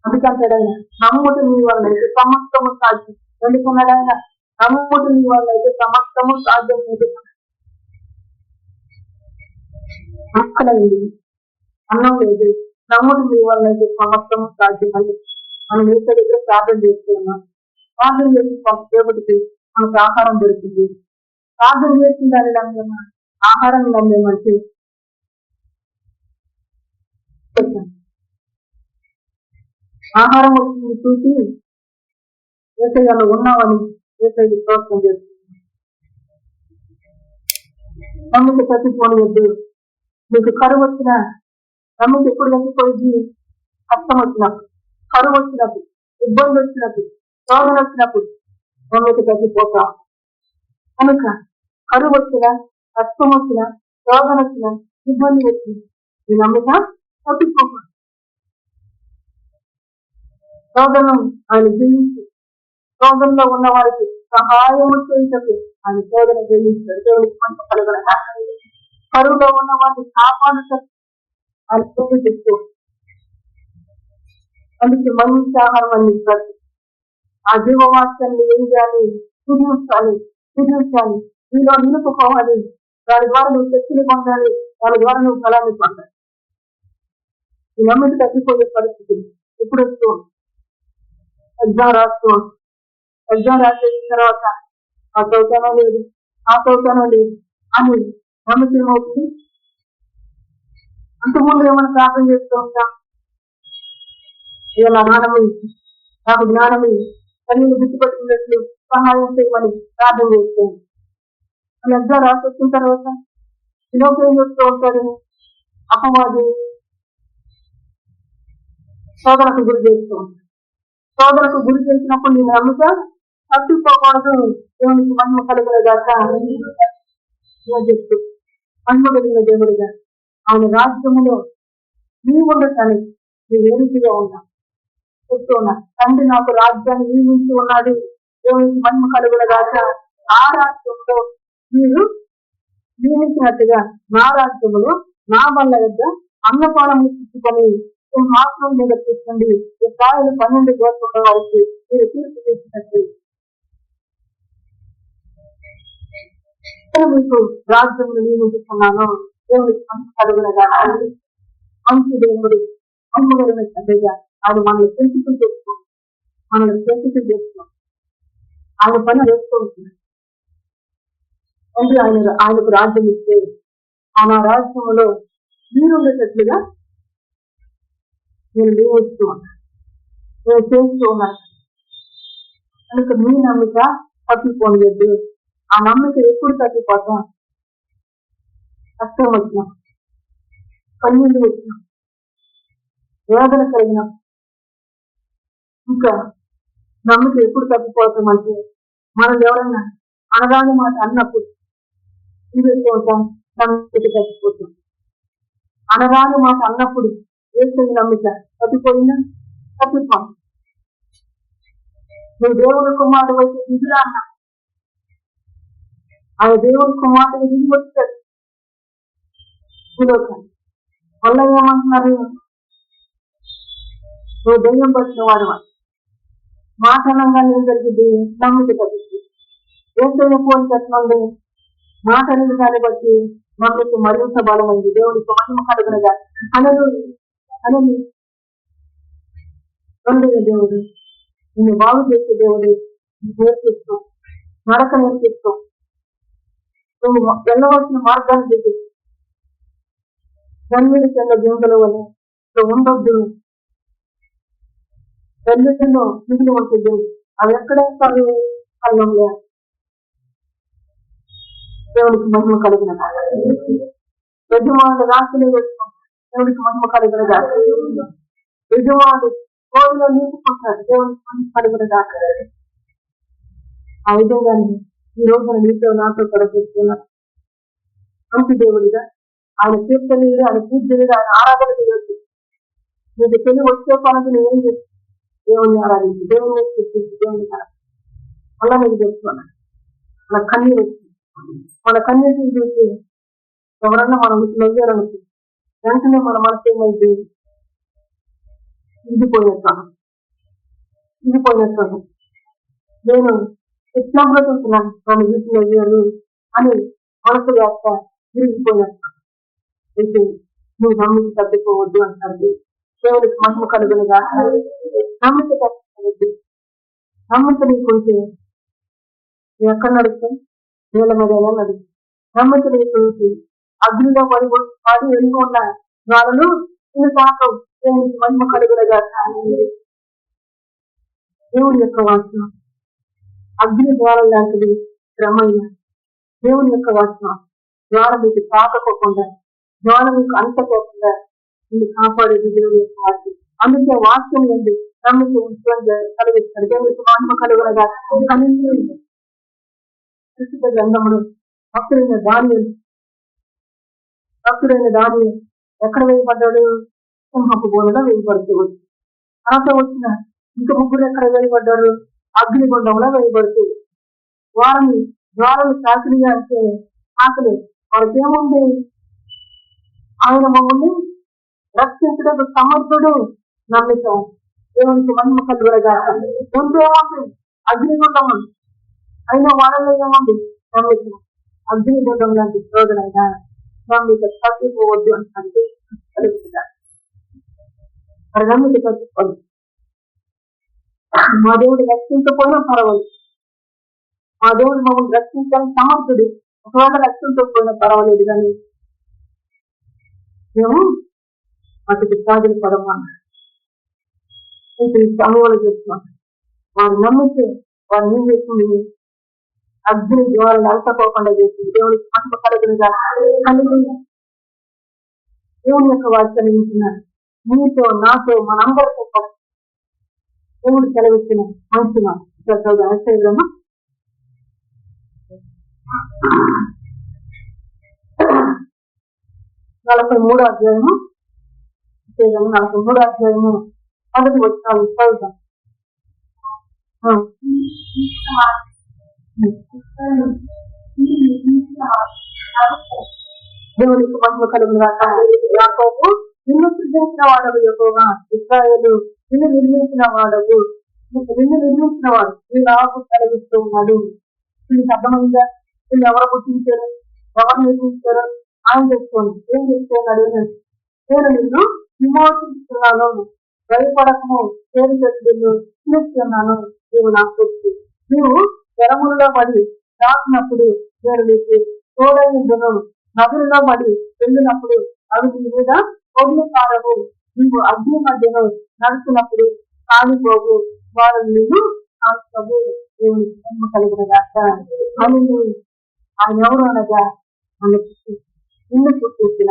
అందుకంటాడైనా నమ్ముట నీ వల్ల అయితే సమస్తము సాధ్యం. ఎందుకున్నాడైనా నమ్ముట నీ వల్ల అయితే సమస్తము సాధ్యం. అక్కడైంది అన్నం లేదు. నమ్ముడు మీ వల్ల అయితే సమస్తము సాధ్యం అని మనం ఇంత దగ్గర ప్రార్థన చేస్తున్నాం. ప్రార్థన చేసి దేవుడికి మనకు ఆహారం దొరికింది. ప్రార్థన చేసిందని నమ్మేమా, ఆహారం నమ్మేమంటే ఆహారం వచ్చింది చూసి ఏసయ్యలో ఉన్నామని ఏసయ్య ప్రోత్సాహం చేస్తుంది. నమ్మిక తప్పిపోనివద్దు. మీకు కరువు వచ్చిన నమ్మిక ఎప్పుడు తప్పిపోయింది? కష్టం వచ్చినప్పుడు, కరువు వచ్చినప్పుడు, ఇబ్బంది వచ్చినప్పుడు, శోధన వచ్చినప్పుడు నమ్మిక తప్పిపోతాం. కనుక కరువు వచ్చిన, కష్టం వచ్చిన, శోధన వచ్చిన, ఇబ్బంది వచ్చిన ఈ నమ్మిక తప్పిపోతాం. శోధనం ఆయన జీవించి శోధనలో ఉన్న వారికి సహాయము చేయించకు ఆయన శోధన జీవించాడు. దేవునికి మంచి కలుగున కరువులో ఉన్న వారిని కాపాడుతూ ఆయన పూజ చేస్తూ అందుకే మంచి ఆహారం అందించాలి. ఆ జీవవాక్యాన్ని ఏం చేయాలి? కుదించాలి. నీలో నిలుపుకోవాలి. దాని ద్వారా నువ్వు శక్తిని పొందాలి. దాని ద్వారా నువ్వు ఫలాన్ని పొందాలి. ఈ నమ్మిక తగ్గిపోయే పరిస్థితి ఇప్పుడు వస్తూ ఎగ్జామ్ రాసేసిన తర్వాత ఆ చదువుతానో లేదు అని నమ్మకం ఏమవుతుంది? అంతకుముందు ఏమైనా ప్రార్థన చేస్తూ ఉంటాం. ఇలా నాకు జ్ఞానం తల్లిని గుర్తుపెట్టుకున్నట్లు సహాయం చేయమని ప్రార్థన చేస్తాను. మన ఎగ్జామ్ రాసేసిన తర్వాత లోపల ఏం చేస్తూ ఉంటాడు? అపవాది శోధనకు గురి చేస్తూ ఉంటాడు. శోధనకు గురి చేసినప్పుడు నేను నమ్మిక తప్పిపోకూడదు. దేవునికి మహిమ కలిగినదాకా చెప్తూ మహిమ కలిగిన దేవుడిగా ఆయన రాజ్యములో నీవు ఉండటానికి నేను ఏ రీతిగా ఉన్నా చెప్తూ ఉన్నా. తండ్రి నాకు రాజ్యాన్ని నియమించి ఉన్నాడు. దేవునికి మహిమ కలిగినదాకా ఆ రాజ్యంలో మీరు నియమించినట్టుగా నా రాజ్యములో నా వల్ల వద్ద అన్నపానం తీసుకొని సింహాసనం మీద కూర్చోండి, ఇస్రాయేలు 12 గోత్రాల వారికి మీరు తీర్పు చేసినట్టు మీకు రాజ్యములు నియమిస్తున్నాను. దేవుడికి మంచి కలుగునగా, మంచి దేవుడు అమ్మగారిన తండ్రిగా ఆయన మనల్ని పెంచుతూ చేసుకో, మనల్ని పెంచుతూ చేసుకో, ఆయన పని వేస్తూ ఉంటున్నాడు. అంటే ఆయనకు రాజ్యం ఇస్తే ఆయన రాజ్యంలో మీరుండేటట్లుగా నేను నియమిస్తూ ఉన్నాను, నేను చేస్తూ ఉన్నాను. కనుక మీ నమ్మిక తప్పిపోలేదు. ఆ నమ్మిక ఎప్పుడు తప్పిపోతాం? కష్టం వచ్చినా, కన్నీళ్ళు వచ్చినా, వేదన కలిగిన ఇంకా నమ్మిక ఎప్పుడు తప్పిపోతామంటే మనం ఎవరైనా అనగానే మాట అన్నప్పుడు ఉంటాం, నమ్మిక తప్పిపోతాం. అనగానే మాట అన్నప్పుడు వేసే నమ్మిక తప్పిపోయినా తప్పిపోతాం. నువ్వు దేవుడి కుమారుడు వచ్చి దిగులా అన్నా, ఆయన దేవుడి కుమారుడు దిగి వచ్చాడు. వల్ల ఏమంటున్నారు? నువ్వు దెయ్యం పట్టిన వాడు మాట అనంగా ఏం జరిగింది? నమ్మిక తగ్గింది. ఏసైనా ఫోన్ పెట్టండి, మాట అనేది దాన్ని బట్టి నమ్మిక మరింత బలమైంది. దేవుడికి మహిమ కలుగునగా అనేది దేవుడు నిన్ను బాగు చేసే దేవుడు నేర్పిస్తూ, నడక నేర్పిస్తూ, నువ్వు వెళ్ళవలసిన మార్గాన్ని చూపిస్తూ, జన్మిడి చెంద గింజల వల్ల ఉండొద్దు, వెళ్ళిలో మిగిలి ఉంటుంది. అవి ఎక్కడేస్తారు? కళ్ళంలో. దేవుడికి మహిమ కలిగిన యజమానుడు రాసులు వేసుకుంటాడు, దేవుడికి మహిమ కలిగిన దాకా యజమానుడు కోరిలో నీటుకుంటాడు, దేవుడికి మహిమ కలిగిన దాకా. ఆ విధంగానే ఈ రోజున నీతో నాతో పడేస్తున్నాడు. మంచి దేవుడిగా ఆయన కీర్తనీయుడు, ఆయన పూజ్యుడిగా, ఆయన ఆరాధన చేయవచ్చు. నీకు తెలివి వచ్చే పనులు నేను ఏం చేస్తాను? దేవుని ఆరాధించి, దేవుని కీర్తించి, దేవుని అలా నేను చెప్తున్నాను. మన కన్నీరు వచ్చింది, మన కన్నీటిని చూసి ఎవరన్నా మనం నవ్వారనుకో వెంటనే మన మనసు ఏమైంది? ఇదిపోయినట్టు నేను ఎట్లా బ్రతుకుతున్నాను, నన్ను వీటి నవ్వారు అని మనసు వేస్త విరిగిపోయినట్టు. అయితే నువ్వు నమ్మిక తప్పిపోవద్దు అంటారు. దేవుడికి మహిమ కలుగునుగా. నమ్మిక తప్పిపోవద్దు. నమ్మిక నీకుంటే ఎక్కడ నడుస్తాం? నేల మీద నడుస్తాం. నమ్మిక నీకుంటే అగ్నిలో పడి వెళ్ళి ఉన్న వాళ్ళను నేను తాకవు. దేవుడికి మహిమ కలుగునుగా. దేవుడి యొక్క వాక్యం అగ్ని ద్వార లాంటిది, శ్రమైన దేవుని యొక్క వాక్యం ద్వారా మీకు తాకపోకుండా, ద్వారా మీకు అంతపోకుండా నిన్ను కాపాడేది దేవుని యొక్క వాక్యం. అందుకే వాక్యం ఏంటి? నమ్మిక కలిగిస్తాడు. దేవుడికి మహిమ కలుగునగా. ప్రస్తుత గ్రంథములు భక్తుడైన దాని ఎక్కడ వేయబడ్డాడు? సింహపు బోధలో వేయబడుతూ తర్వాత వచ్చిన ఇంకా ముగ్గురు ఎక్కడ వేయబడ్డారు? అగ్నిగుండంలో వేయబడుతూ వారిని ద్వారాలు సాకిలిగా అంటే ఆకలి వారికి ఏముంది? ఆయన మమ్మల్ని రక్షించడానికి సమర్థుడు. నమ్మిక దేవునికి మహిమ కలుగునగా. ముందు ఏముంది? అగ్నిగుండము. అయినా వాళ్ళలో ఏముంది? నమ్మిక. అగ్నిగుండం లాంటి శోధనైనా నమ్మిక తప్పిపోవద్దు అంటే కలుగుతుందా? మరి నమ్మిక తప్పిపోదు. మా దేవుడు రక్షించకపోయినా పర్వాలేదు, మా దేవుడు మమ్మల్ని రక్షించడానికి సమర్థుడు. ఒకవేళ రక్షించకపోయినా పర్వాలేదు, కానీ మేము అతనికి సాధన పడమన్నాడు. సమయంలో చెప్తున్నాం. వారు నమ్మితే వారు ఏం చేస్తుంది? అగ్ని ద్వారాలు అలసపోకుండా చేస్తుంది. దేవుడికి మహిమ కలుగునుగా. దేవుని యొక్క వాక్యాన్ని వింటున్నారు. మీతో నాతో మనందరితో దేవుడు సెలవిచ్చిన మంచి మాట 43వ అధ్యాయము 43వ అధ్యాయము 1వ వచనం చదువుతాం. దేవునికి మహిమ కలుగునుగాక. యాకోబు నిన్ను సృజించిన వాడవు యెహోవా, ఇశ్రాయేలు నిన్ను నిర్మించిన వాడవు, నిన్ను నిర్మించిన వాడు నీ నాకు కలిగిస్తూ ఉన్నాడు. నీకు అర్థమైందా? నిన్ను ఎవరు పుట్టించారు, ఎవరు నిర్మించారు? ఆయన చెప్తాను. ఏం చెప్తున్నాడు? నేను నిన్ను విమోచిస్తున్నాను, భయపడకము, పేరు నిన్ను పిలుస్తున్నాను. నీవు నాకు తెలుసు. నీవు జలములలో పడి దాటినప్పుడు నేను నీకు తోడైందును, నదులలో పడి వెళ్ళినప్పుడు అవి నీ మీద కొడులు కారవు. నీవు అగ్ని మధ్యలో నడుచున్నప్పుడు కాలిపోవు, వారు నీవు ఆశవు. దేవుని జన్మ కలిగిన దాక అని ఆయన ఎవరు అనగా మనకి నిన్ను పుట్టించిన,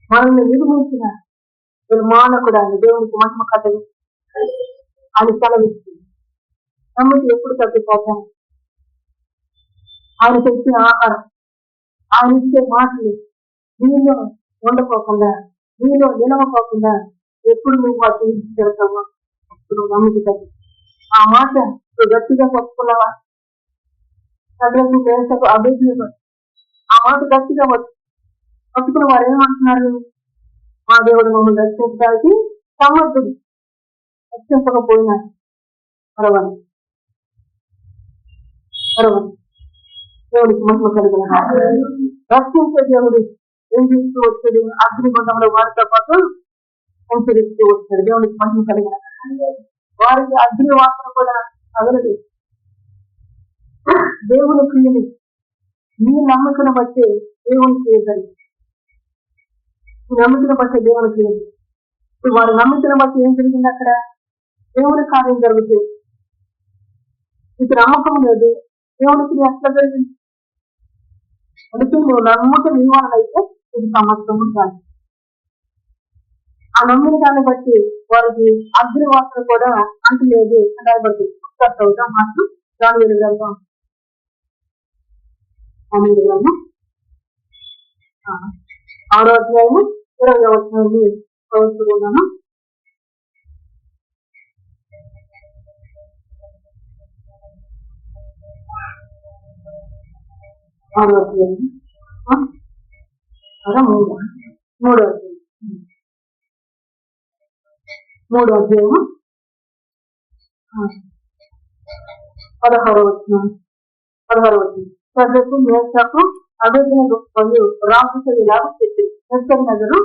మనల్ని నిర్మించిన నిర్మాణకుడు ఆయన. దేవునికి మహిమ కథలు అని సెలవిస్తుంది. నమ్మితే ఎప్పుడు తప్పిపోతాను? ఆయన తెచ్చిన ఆహారం, ఆయన ఇచ్చే మాటలు నీలో ఉండకోకుండా, నీలో నిలవకోకుండా ఎప్పుడు నువ్వు అతిథిస్తావో అప్పుడు నమ్ముతుంది. ఆ మాట నువ్వు గట్టిగా పట్టుకున్నావా? చదువుకు వేసకు అభిజ్ఞ ఆ మాట గట్టిగా పట్టుకున్న వారు ఏమంటున్నారు? మా దేవుడు మమ్మల్ని రక్షించడానికి సమర్థుడు, రక్షించకపోయినా పర్వాలేదు. దేవుడికి మహిమ కలిగిన రక్షించే దేవుడు ఏం చేస్తూ వచ్చాడు? అగ్నిగుండంలో వారితో పాటు సంచరిస్తూ వచ్చాడు. దేవుడికి మహిమ కలిగిన వారికి అగ్ని వాసన కూడా తగలదు. దేవుని క్రియలు నీ నమ్మకను బట్టి దేవుని చేయగలరు. నమ్మకను బట్టి దేవుని క్రియలు. వారి నమ్మకను బట్టి ఏం జరిగింది? అక్కడ దేవుని కార్యం జరుగుతుంది. నీకు నమ్మకం లేదు, దేవునికి ఎట్లా జరిగింది? అందుకే నువ్వు నమ్మకం ఇవ్వాలైతే ఇది సమర్థం కాదు. ఆ నమ్మిన దాన్ని బట్టి వారికి అగ్ని వాసన కూడా అంటలేదు. దాన్ని బట్టి మాత్రం దాని విధంగా 6వ అధ్యాయము 20వ వచనాన్ని చదువుతున్నాను. 6వ అధ్యాయం 3వ అధ్యాయము 16వ వచనం. ప్రజలకు మేషకు అభిజ్ఞ మరియు రాక్షసు ఇలాగ చెప్పి నగరు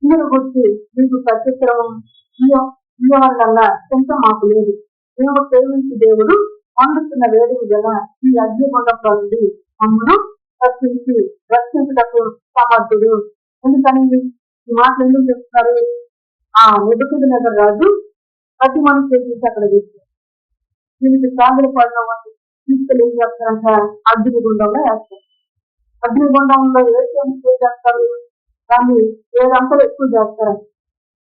మీరు గుర్తి మీకు ప్రత్యక్షరం ఇవ్వవల్ల చింత మాకు లేదు. మేము ప్రేమించి దేవుడు వండుతున్న వేడికి గల ఈ అగ్నిగుండంలో నుండి మమ్మను రక్షించుటకు సమర్థుడు. ఎందుకని ఈ మాటలు ఎందుకు చెప్తున్నారు? నెబుకద్నెజరు రాజు ప్రతి మనిషి చేసి అక్కడ వేస్తారు. దీనికి సాగర పడిన వాళ్ళు తీసుకెళ్ళి ఏం చేస్తారంట? అగ్నిగుండంలో వేస్తారు. అగ్నిగుండంలో వేసి ఏం చేస్తారు? దాన్ని 7 అంతలు ఎక్కువ చేస్తారంట.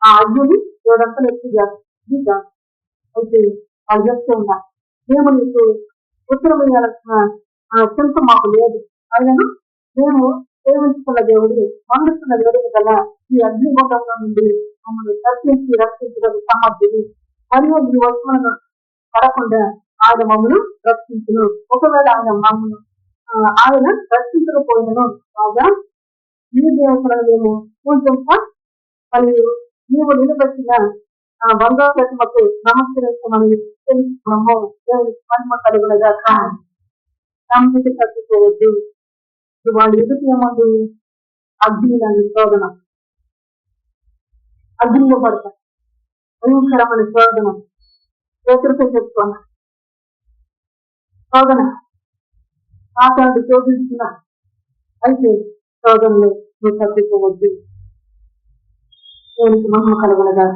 ఆ అగ్నిని 7 అంతలు ఎక్కువ చేస్తారు. అయితే వాళ్ళు చెప్తూ ఉన్నారు, మేము నీకు ఉత్తరం వేయాల్సిన చింత మాకు లేదు. అయినను మేము సేవించుకున్న దేవుడు వండుతున్న వేడుక గల ఈ అగ్నిగుండంలో నుండి మమ్మల్ని రక్షించడం సమర్థుడు. మరియు ఈ వస్తువులను పడకుండా ఆయన మమ్మల్ని రక్షించును. ఒకవేళ ఆయన రక్షించకపోయినను రాజా ఈ దేవతలను మేము పూజించ మరియు నీవు నిలబెట్టిన బంగారు ప్రతిమకు నమస్కరించమని తెలుసుకున్నాము. దేవునికి మహిమ కలుగునగా. నమ్మకి తప్పిపోవద్దు. వాళ్ళు ఎదుటి ఏమంది? అగ్నిలాంటి శోధన, అగ్నిలో పడతారు. భయంకరమైన శోధన. పేతురుతో చెప్పుకున్నా శోధన ఆచారాలు శోధిస్తున్నా. అయితే శోధనలో నువ్వు తప్పిపోవద్దు. దేవునికి మహిమ కలుగునగా.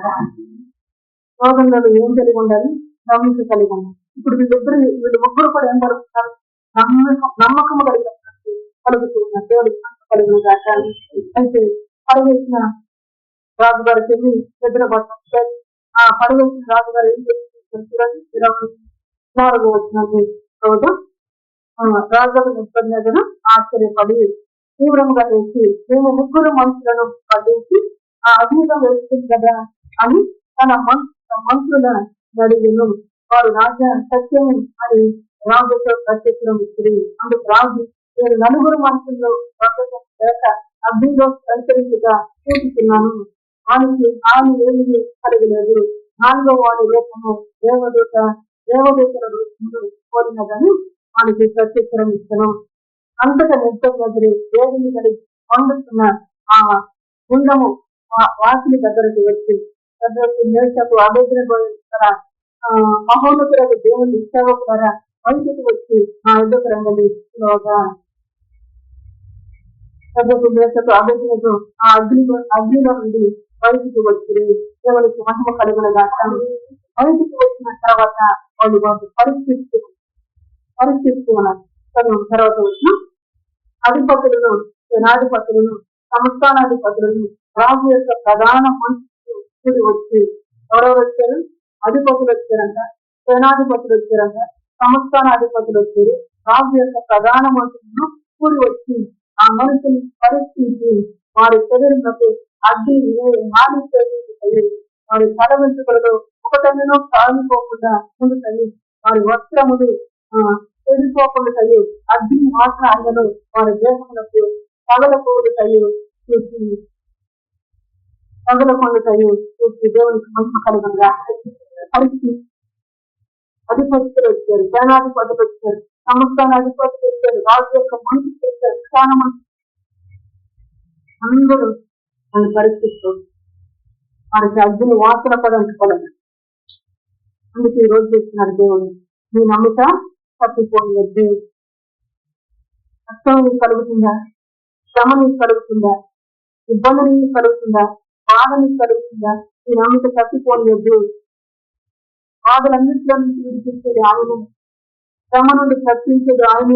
శోధనలో ఏం కలిగి ఉండాలి? నమ్మకం కలిగి ఉండాలి. ఇప్పుడు వీళ్ళు ముగ్గురు కూడా ఏం కలుగుతున్నారు? నమ్మకము కలుగుతున్నారు. దేవుడికి కలిగిన. అయితే పడవేసిన రాజుగారికి వెళ్ళి నిద్రపడ్డారు. ఆ పడవేసిన రాజుగారు ఏం చేస్తున్నారు? 24వ వచనాన్ని చదువుదాం. రాజుగారు నిద్ర ఆశ్చర్యపడి తీవ్రంగా వేసి మేము ముగ్గురు మనుషులను పడేసి ఆ అగ్నిగా వేస్తుంది కదా అని తన మంత్రుల నడిగిను. వారు రాజా సత్యం అని రాజుతో ప్రత్యక్షం ఇచ్చింది. అందుకు రాజు 7 నలుగురు మనుషుల్లో లేక అగ్నిలో సంచరించుగా చూపుతున్నాను. వానికి హాని ఏమీ కలగలేదు. 4వ వాడి రూపము దేవదూతల రూపంలో కోరినదని వానికి ప్రత్యుత్తరం ఇస్తాను. అంతటా నిద్రది దేవుని కలిగి వండుతున్న ఆ గుండము వాకిలి దగ్గరకు వచ్చి మేషకు అభేదన మహోన్నతులకు దేవుని సేవకులారా బయటకు వచ్చి ఆ ఎదుగు రంగలి మేషకు అభేదనకు ఆ అగ్నిలో నుండి బయటికి వచ్చి దేవునికి మహిమ కలుగున దాటాను. బయటికి వచ్చిన తర్వాత వాళ్ళు పరిస్థితి ఉన్నారు. తర్వాత వచ్చిన అధిపతులను సేనాధిపతులను సంస్థానాధిపతులను రాజు యొక్క ప్రధాన మనుషులు వచ్చి ఎవరెవరు వచ్చారు? అధిపతులు వచ్చారంట, సేనాధిపతులు వచ్చారంట, సంస్థానాధిపతులు వచ్చారు. రాజు యొక్క ప్రధాన మనుషులను కూడి వచ్చి ఆ మనుషుని పరిస్థితి వారి శరీరంలో అగ్ని హాని చేసి వారి తల వెంట్రుకలలో ఒకటన్నో కాలిపోకుండా ఉండుతాయి. వారి వస్త్రములు చెడిపోకుండా అగ్ని మాత్రం ఆయనను వారి దేహములకు పగలకూడతాయి చూసి దేవునికి మహిమ కలుగునుగా. అధిపతులు వచ్చారు, సేనాధిపతులు వచ్చారు, సంస్థానాధిపతులు వచ్చారు, రాజు యొక్క మనుషులు వచ్చారు, స్థానం అందరూ మన పరిస్థితులు వారికి అగ్ని వాసన పడంటుకోలేదు. అందుకే ఈ రోజు చేస్తున్నారు దేవుడు, నీ నమ్మిక తప్పిపోయింది. కష్టం నీకు కలుగుతుందా? శ్రమ నీకు కలుగుతుందా? ఇబ్బంది నీకు కలుగుతుందా? బాధ నీకు కలుగుతుందా? నీ నమ్మిక తప్పిపోలేదు. బాధలన్నింటిలో నుంచి విడిపించేది ఆయన, శ్రమ నుండి తప్పించేది ఆయన.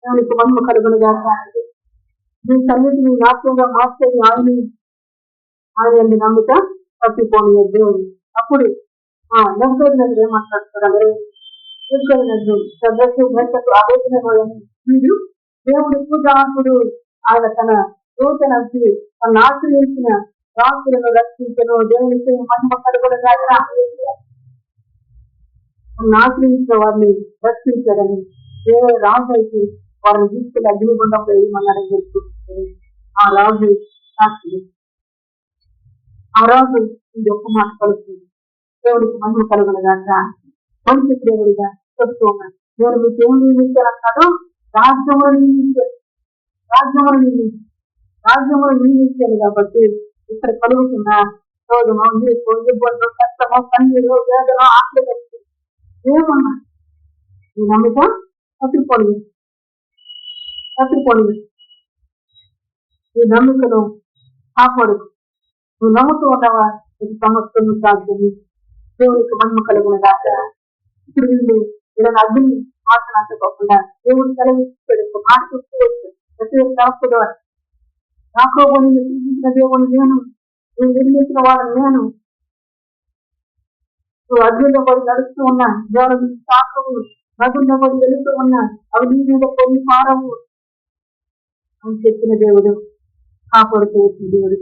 దానికి మహిమ కలుగునుగా. నీ సన్నిధిని నాట్యంగా మార్చేది ఆయన నమ్మిక తప్పిపోలేదు. అప్పుడు నెగ్గరినది ఏమంటారు? వీడు దేవుడు పూజాకుడు. ఆయన తన దూతనంచి తను ఆశ్రయించిన రాసులను రక్షించను. దేవునికి మహిమ కలుగునుగా. తను ఆశ్రయించిన వారిని రక్షించాడని దేవుడు రాజు అయితే వారిని తీసుకెళ్లి అగ్నిగుండంలో ఏమన్నాడని తెలుసుకుంటుంది. ఆ రాజు సాక్షి, ఆ రాజు ఇది ఒక్క మాట కలుగుతుంది. దేవుడికి మహిమ కలుగునుగా. మనిషి దేవుడిగా చెప్తూ ఉన్నాడు, నేను మీకు ఏం నియమించాలన్నాడు? రాజ్యములు నియమించాను కాబట్టి ఇక్కడ కలుగుతున్న రోగము, ఇబ్బందులు, కష్టము, కన్నీరు, వేదన, ఆకలి ఏమన్నా ఈ నమ్మిక తప్పిపోలేదు. ఈ నమ్మికను కాపాడు. నువ్వు నమ్ముతూ ఉన్నావా? ఇది సమస్యను సాగుతుంది. దేవుడికి మహిమ కలుగునుగా. ఇప్పుడు వీళ్ళు ఇలా అగ్ని మాట్లాడుకోకుండా దేవుడు సెలవిస్తాడు. మాట చూస్తూ వచ్చాడు. యాకోబుని నిర్మించిన దేవుడు నేను, నువ్వు నిర్మించిన వాడు నేను. నువ్వు అగ్నిలో పడి నడుస్తూ ఉన్నా, దేవుడు సాకవు, నదుల్లో పడి వెళుతూ ఉన్నా, అవి నీ మీద కొన్ని పారవు అని చెప్పిన దేవుడు, కాపాడుతూ వచ్చిన దేవుడు.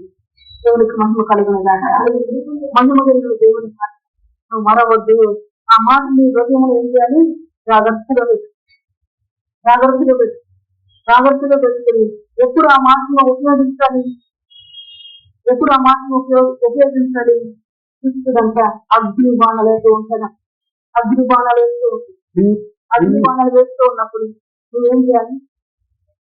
దేవుడికి మహిమ కలుగునుగా. మహిమ కలిగిన దేవుడు నువ్వు మరవద్దు. ఆ మాట నీ హృదయంలో ఏం చేయాలి? జాగ్రత్తగా పెట్టుకుని ఎప్పుడు ఆ మాటను ఉపయోగించాలి? చూస్తుందంట అగ్ని బాణాలు వేస్తూ ఉన్నప్పుడు నువ్వేం చేయాలి?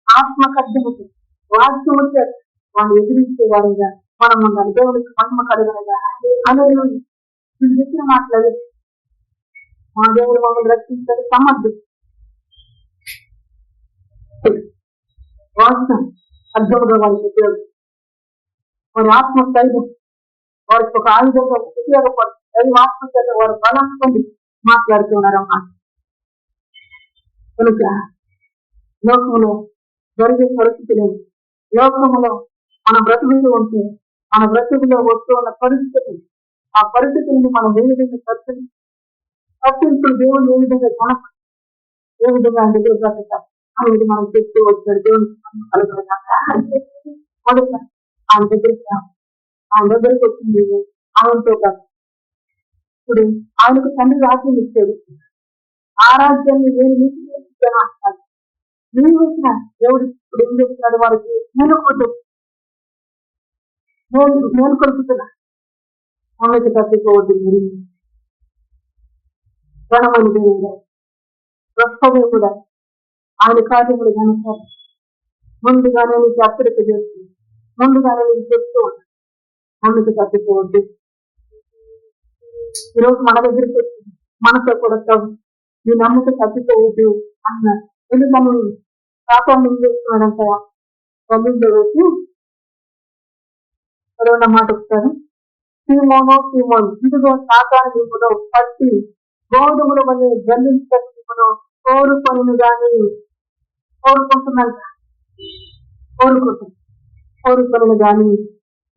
ఆత్మ కడ్డముతో వాక్యము చేత వాళ్ళు ఎదిరించేవారుగా మనం ఉండాలి. దేవునికి మహిమ కలుగునుగా. అనేది చెప్పిన మాట్లాడే మా దేవుడు మమ్మల్ని రక్షించారు సమర్థం. వాస్తవం అర్థముగా వారికి ఉపయోగం, వారి ఆత్మస్థైర్యం వారికి ఒక ఆయుధంగా ఉపయోగపడుతుంది. ఆత్మ చేత వారు బలం పొంది మాట్లాడుతున్నారమ్మా. కనుక లోకంలో జరిగే పరిస్థితి లేదు. లోకంలో మన బ్రతుకులు ఉంటే మన బ్రతుకులో వస్తూ ఉన్న పరిస్థితి, ఆ పరిస్థితులను మనం ఏ విధంగా పట్టింపులు దేవుడు ఏ విధంగా ఏ విధంగా ఆయన దగ్గర బ్రతుకుతాం అనేది మనం చెప్తూ వచ్చాడు. దేవునికి మొదట ఆయన దగ్గరికి వచ్చింది ఆయనతో కాదు. ఇప్పుడు ఆయనకు తండ్రి రాజ్యం ఇచ్చాడు. ఆ రాజ్యాన్ని నేను మీకు అంటాడు. నీవు వచ్చిన దేవుడు ఇప్పుడు ఏం చేస్తున్నాడు? వారికి నేను కొడుకుతున్నా అమ్మకి తప్పిపోవద్దు. మీరు ఘనమైన దేవుడు, గొప్ప దేవుడు, ఆయన కార్యములు కనుక ముందుగానే నీకు అప్పటికి చేస్తుంది, ముందుగానే నీకు చెప్తూ ఉంటాను అమ్మకి తప్పిపోవద్దు. ఈరోజు మన దగ్గరికి వచ్చింది మనతో కూడా నీ నమ్మకం తప్పిపోవద్దు అన్నారు. ఎందుకని పాపం ఏం చేస్తున్నాడంట? తల్లిలో వచ్చి చదవన్న మాట వస్తారు. సీమోను ఇదిగో సాతాను నిప్పును పట్టి గోధుమల వల్ల జల్లించుకును కోరుకొను గాని కోరుకొను గాని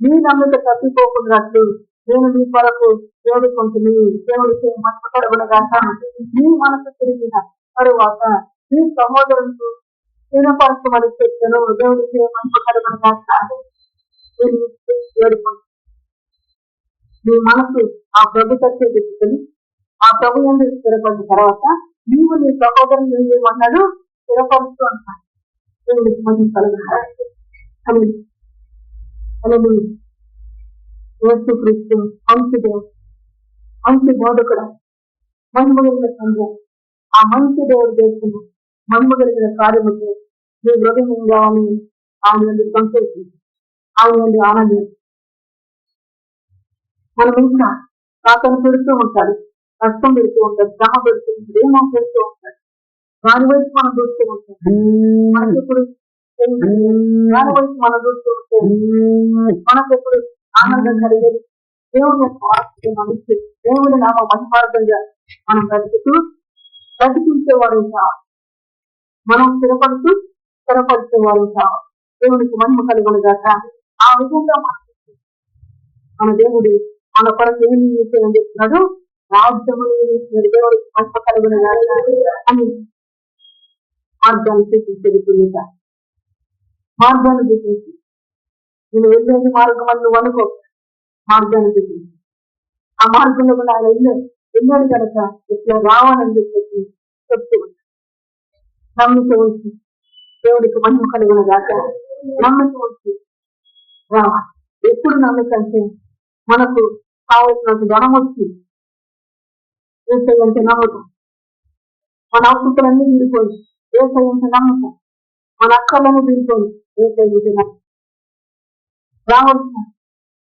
నీ నమ్మక తప్పిపోకున్నట్లు నేను నీ కొరకు వేడుకుంటుంది. దేవుడికి మర్చిపడబడగా నీ మనసు తిరిగిన తరువాత నీ సహోదరులకు స్థిరపరచమని చెప్పాను. దేవుడికి మర్చిపడబడగా వేడుకుంటుంది. నీ మనసు ఆ ప్రభు తప్పే పెట్టుకుని ఆ ప్రభు ఎందుకు స్థిరపడిన తర్వాత నీవు నీ సహోదరుని ఏం చేయమన్నాడు? స్థిరపరుస్తూ అంటాడు. దేవుడికి మంచి కలుగుతాడు అని యేసు క్రీస్తు మంచి దేవుడు, మంచి బోధకుడు, మహిమ కలిగిన సంఘం. ఆ మంచి దేవుడు చేస్తున్న మహిమ కలిగిన కార్యములు నీ హృదయం కావాలని ఆయన సంతోషించి ఆయన ఆనందం. మనం ఇంకా కాకను పెడుతూ ఉంటాడు, కష్టం పెడుతూ ఉంటాడు, శ్రమ పెడుతూ ఉంటాడు, ఏమో పెడుతూ ఉంటాడు. దాని వైపు మనం చూస్తూ ఉంటాం. మనకి ఎప్పుడు దాని వైపు మనం చూస్తూ ఉంటే మనకు ఎప్పుడు ఆనందం కలిగేది. దేవుని మనిషి దేవుని నామ మహిమార్థంగా మనం బ్రతికించేవాడు కావాలి. మనం స్థిరపరిచేవాడు కావాలి. దేవునికి మహిమ కలుగునుగాక. ఆ విధంగా మన దేవుడు మన కొరకు ఏమి చేయాలని చెప్తున్నాడు? రాజ్యము దేవుడికి మహిమ కలుగునుగాక అని మార్గాన్ని చూపించేది. మార్గాన్ని చూపించి నేను వెళ్ళేది మార్గం అని నువ్వు అనుకో, మార్గాన్ని చూపించి ఆ మార్గంలో కూడా ఆయన వెళ్ళాడు కనుక ఇట్లా రావాలని చెప్పేసి చెప్తూ నమ్మిక వచ్చి దేవుడికి మహిమ కలుగునుగాక. నమ్మిక వచ్చి రావాలి. ఎప్పుడు నమ్మిక అంటే మనకు కావలసినంత ధనం వచ్చి ఏసయ్యంటే నమ్మకం, మన అవసరాలన్నీ తీరిపోయి ఏసయ్యంటే నమ్మకం, మన అక్కర్లన్నీ తీరిపోయి ఏసయ్యంటే నమ్మకం. రావాల్సిన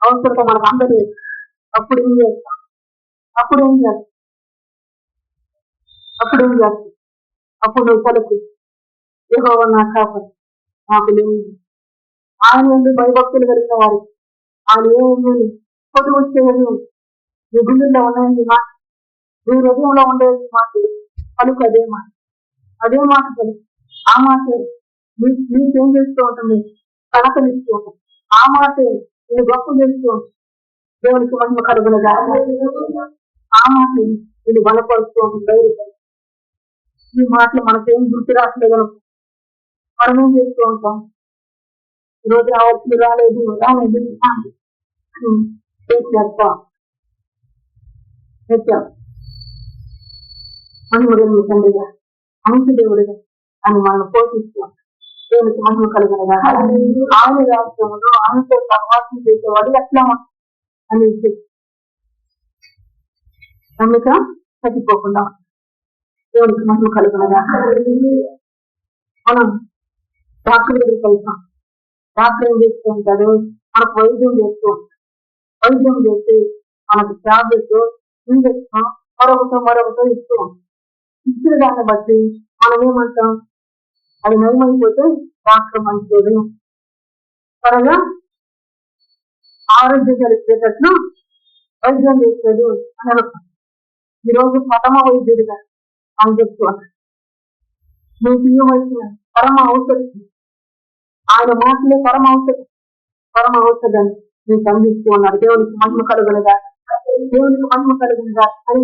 అవసరం మనకు అందరూ అప్పుడు ఏం చేస్తాం? అప్పుడు నువ్వు పలుకు యెహోవా నా కాపరి నాకు లేవు. ఆయన నుండి భయభక్తులు కలిగిన వారు ఆయన ఏమి పొద్దు వచ్చేది నీ గుండెల్లో ఉన్నాయండి మాట, నీ హృదయంలో ఉండేది మాటలు పలుకు. అదే మాట పలుకు. ఆ మాట నీకేం చేస్తూ ఉంటుంది? కనకనిస్తూ ఉంటుంది. ఆ మాట నేను గొప్ప చేస్తూ ఉంటుంది. దేవునికి మహిమ కలుగునుగా. ఆ మాట నేను బలపరుస్తూ ఉంటుంది. ధైర్యపరుస్తూ ఈ మాటలు మనకేం గుర్తు రాట్లేదు. మనం ఏం చేస్తూ ఉంటాం? ఈరోజు రావచ్చు రాలేదు మహిమ తండ్రిగా మంచి దేవుడిగా అని మనం పోషిస్తూ దేవునికి మహిమ కలుగునుగా. ఆయన రాష్ట్రంలో ఆయనతో సహవాసం చేసేవాడు ఎట్లా అని నమ్మిక చచ్చిపోకుండా దేవునికి మహిమ కలుగునుగా. మనం డాక్టర్ దగ్గరికి వెళ్తాం. డాక్టర్ ఏం చేస్తూ ఉంటాడు? మనకు వైద్యం చేస్తూ ఉంటాడు. వైద్యం చేసి మనకు టాబ్లెట్ ఇంజక్షన్ మరొకటో ఇస్తూ ఉంటాం. ఇచ్చిన దాన్ని బట్టి మనం ఏమంటాం? అది నయమైపోతే డాక్టర్ మంచిది, త్వరగా ఆరోగ్యం కలిగేటట్లు వైద్యం చేసేది అని అనుకుంటాం. ఈరోజు ప్రథమ వైద్యుడిగా అని చెప్తున్నాడు. నీకు ఇవ్వవలసిన పరమ ఔషధం ఆయన మాటలే పరమ ఔషధాన్ని నీకు అందిస్తూ ఉన్నాడు. దేవునికి మహిమ కలుగునుగా. అని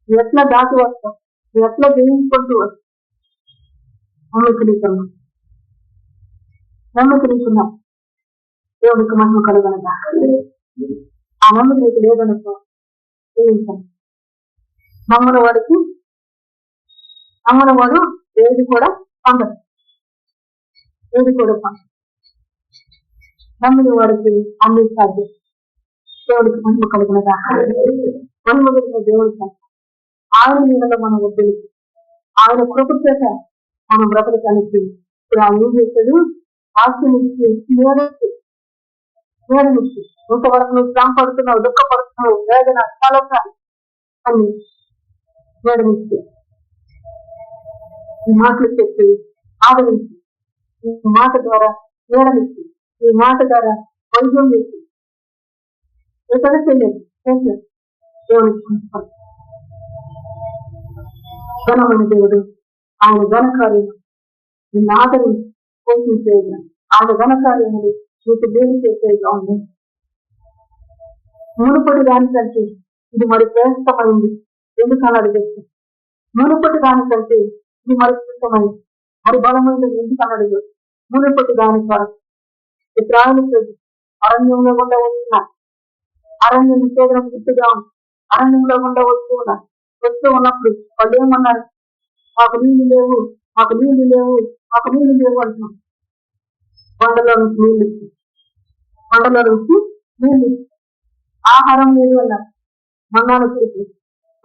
నువ్వు ఎట్లా దాటి వస్తావు? నువ్వు ఎట్లా జయించుకుంటూ వస్తావు? నమ్మకం నీకున్నావు. దేవునికి మహిమ కలుగునుగా. ఆ నమ్మకం నీకు లేదనుకో జయించాను. నమ్మని వాడు ఏది కూడా పొందరు, ఏది కూడా పొందరు. నమ్మిన వారికి అన్ని సాధ్యం. దేవుడికి మహిమ కలుగునగా, మహిమ కలిగిన దేవుడికి ఆయన నీళ్ళలో మనం వద్దులు, ఆయన కృప చేత మనం బ్రతకటానికి ఇప్పుడు ఆయన ఏం చేశాడు? ఆశనిచ్చి నేరనిచ్చి ఇంతవరకు నువ్వు శ్రమ పడుతున్నావు, దుఃఖపడుతున్నావు, వేదన కలక అని నేరనిచ్చి ఈ మాటలు చెప్పి ఆదరించి, ఈ మాట ద్వారా నేరనిచ్చి, ఈ మాట ద్వారా వైద్యం చేసి ఎక్కడ చేయలేదు దేవునికి ఘనమైన దేవుడు. ఆయన ఘనకార్యము నిన్ను ఆదరించి పోషించేది, ఆయన ఘనకార్యములు నీకు దేని చేసేదిగా ఉంది. మునుపటి దానికంటే ఇది మరి శ్రేష్టమైంది ఎందుకని అడిగేస్తుంది. మునుపటి దానికంటే ఇది మరి శ్రేష్టమైంది, మరి బలమైనది ఎందుకని అడిగేది. మునుపటి దాని కొరకు ఇస్రాయేలు అరణ్యంలో గుండా వస్తున్నా, అరణ్య నిషేధం గుర్తుగా ఉంది. అరణ్యంలో గుండా వస్తూ ఉన్నప్పుడు వాళ్ళు ఏమన్నారు? మాకు నీళ్లు లేవు, మాకు నీళ్లు లేవు, మాకు నీళ్లు లేవు అంటున్నాం. కొండలో నుంచి నీళ్ళు ఇచ్చి, కొండలో నుంచి నీళ్ళు ఇచ్చి, ఆహారం లేదు అన్నారు, మన్నాలు చేసి,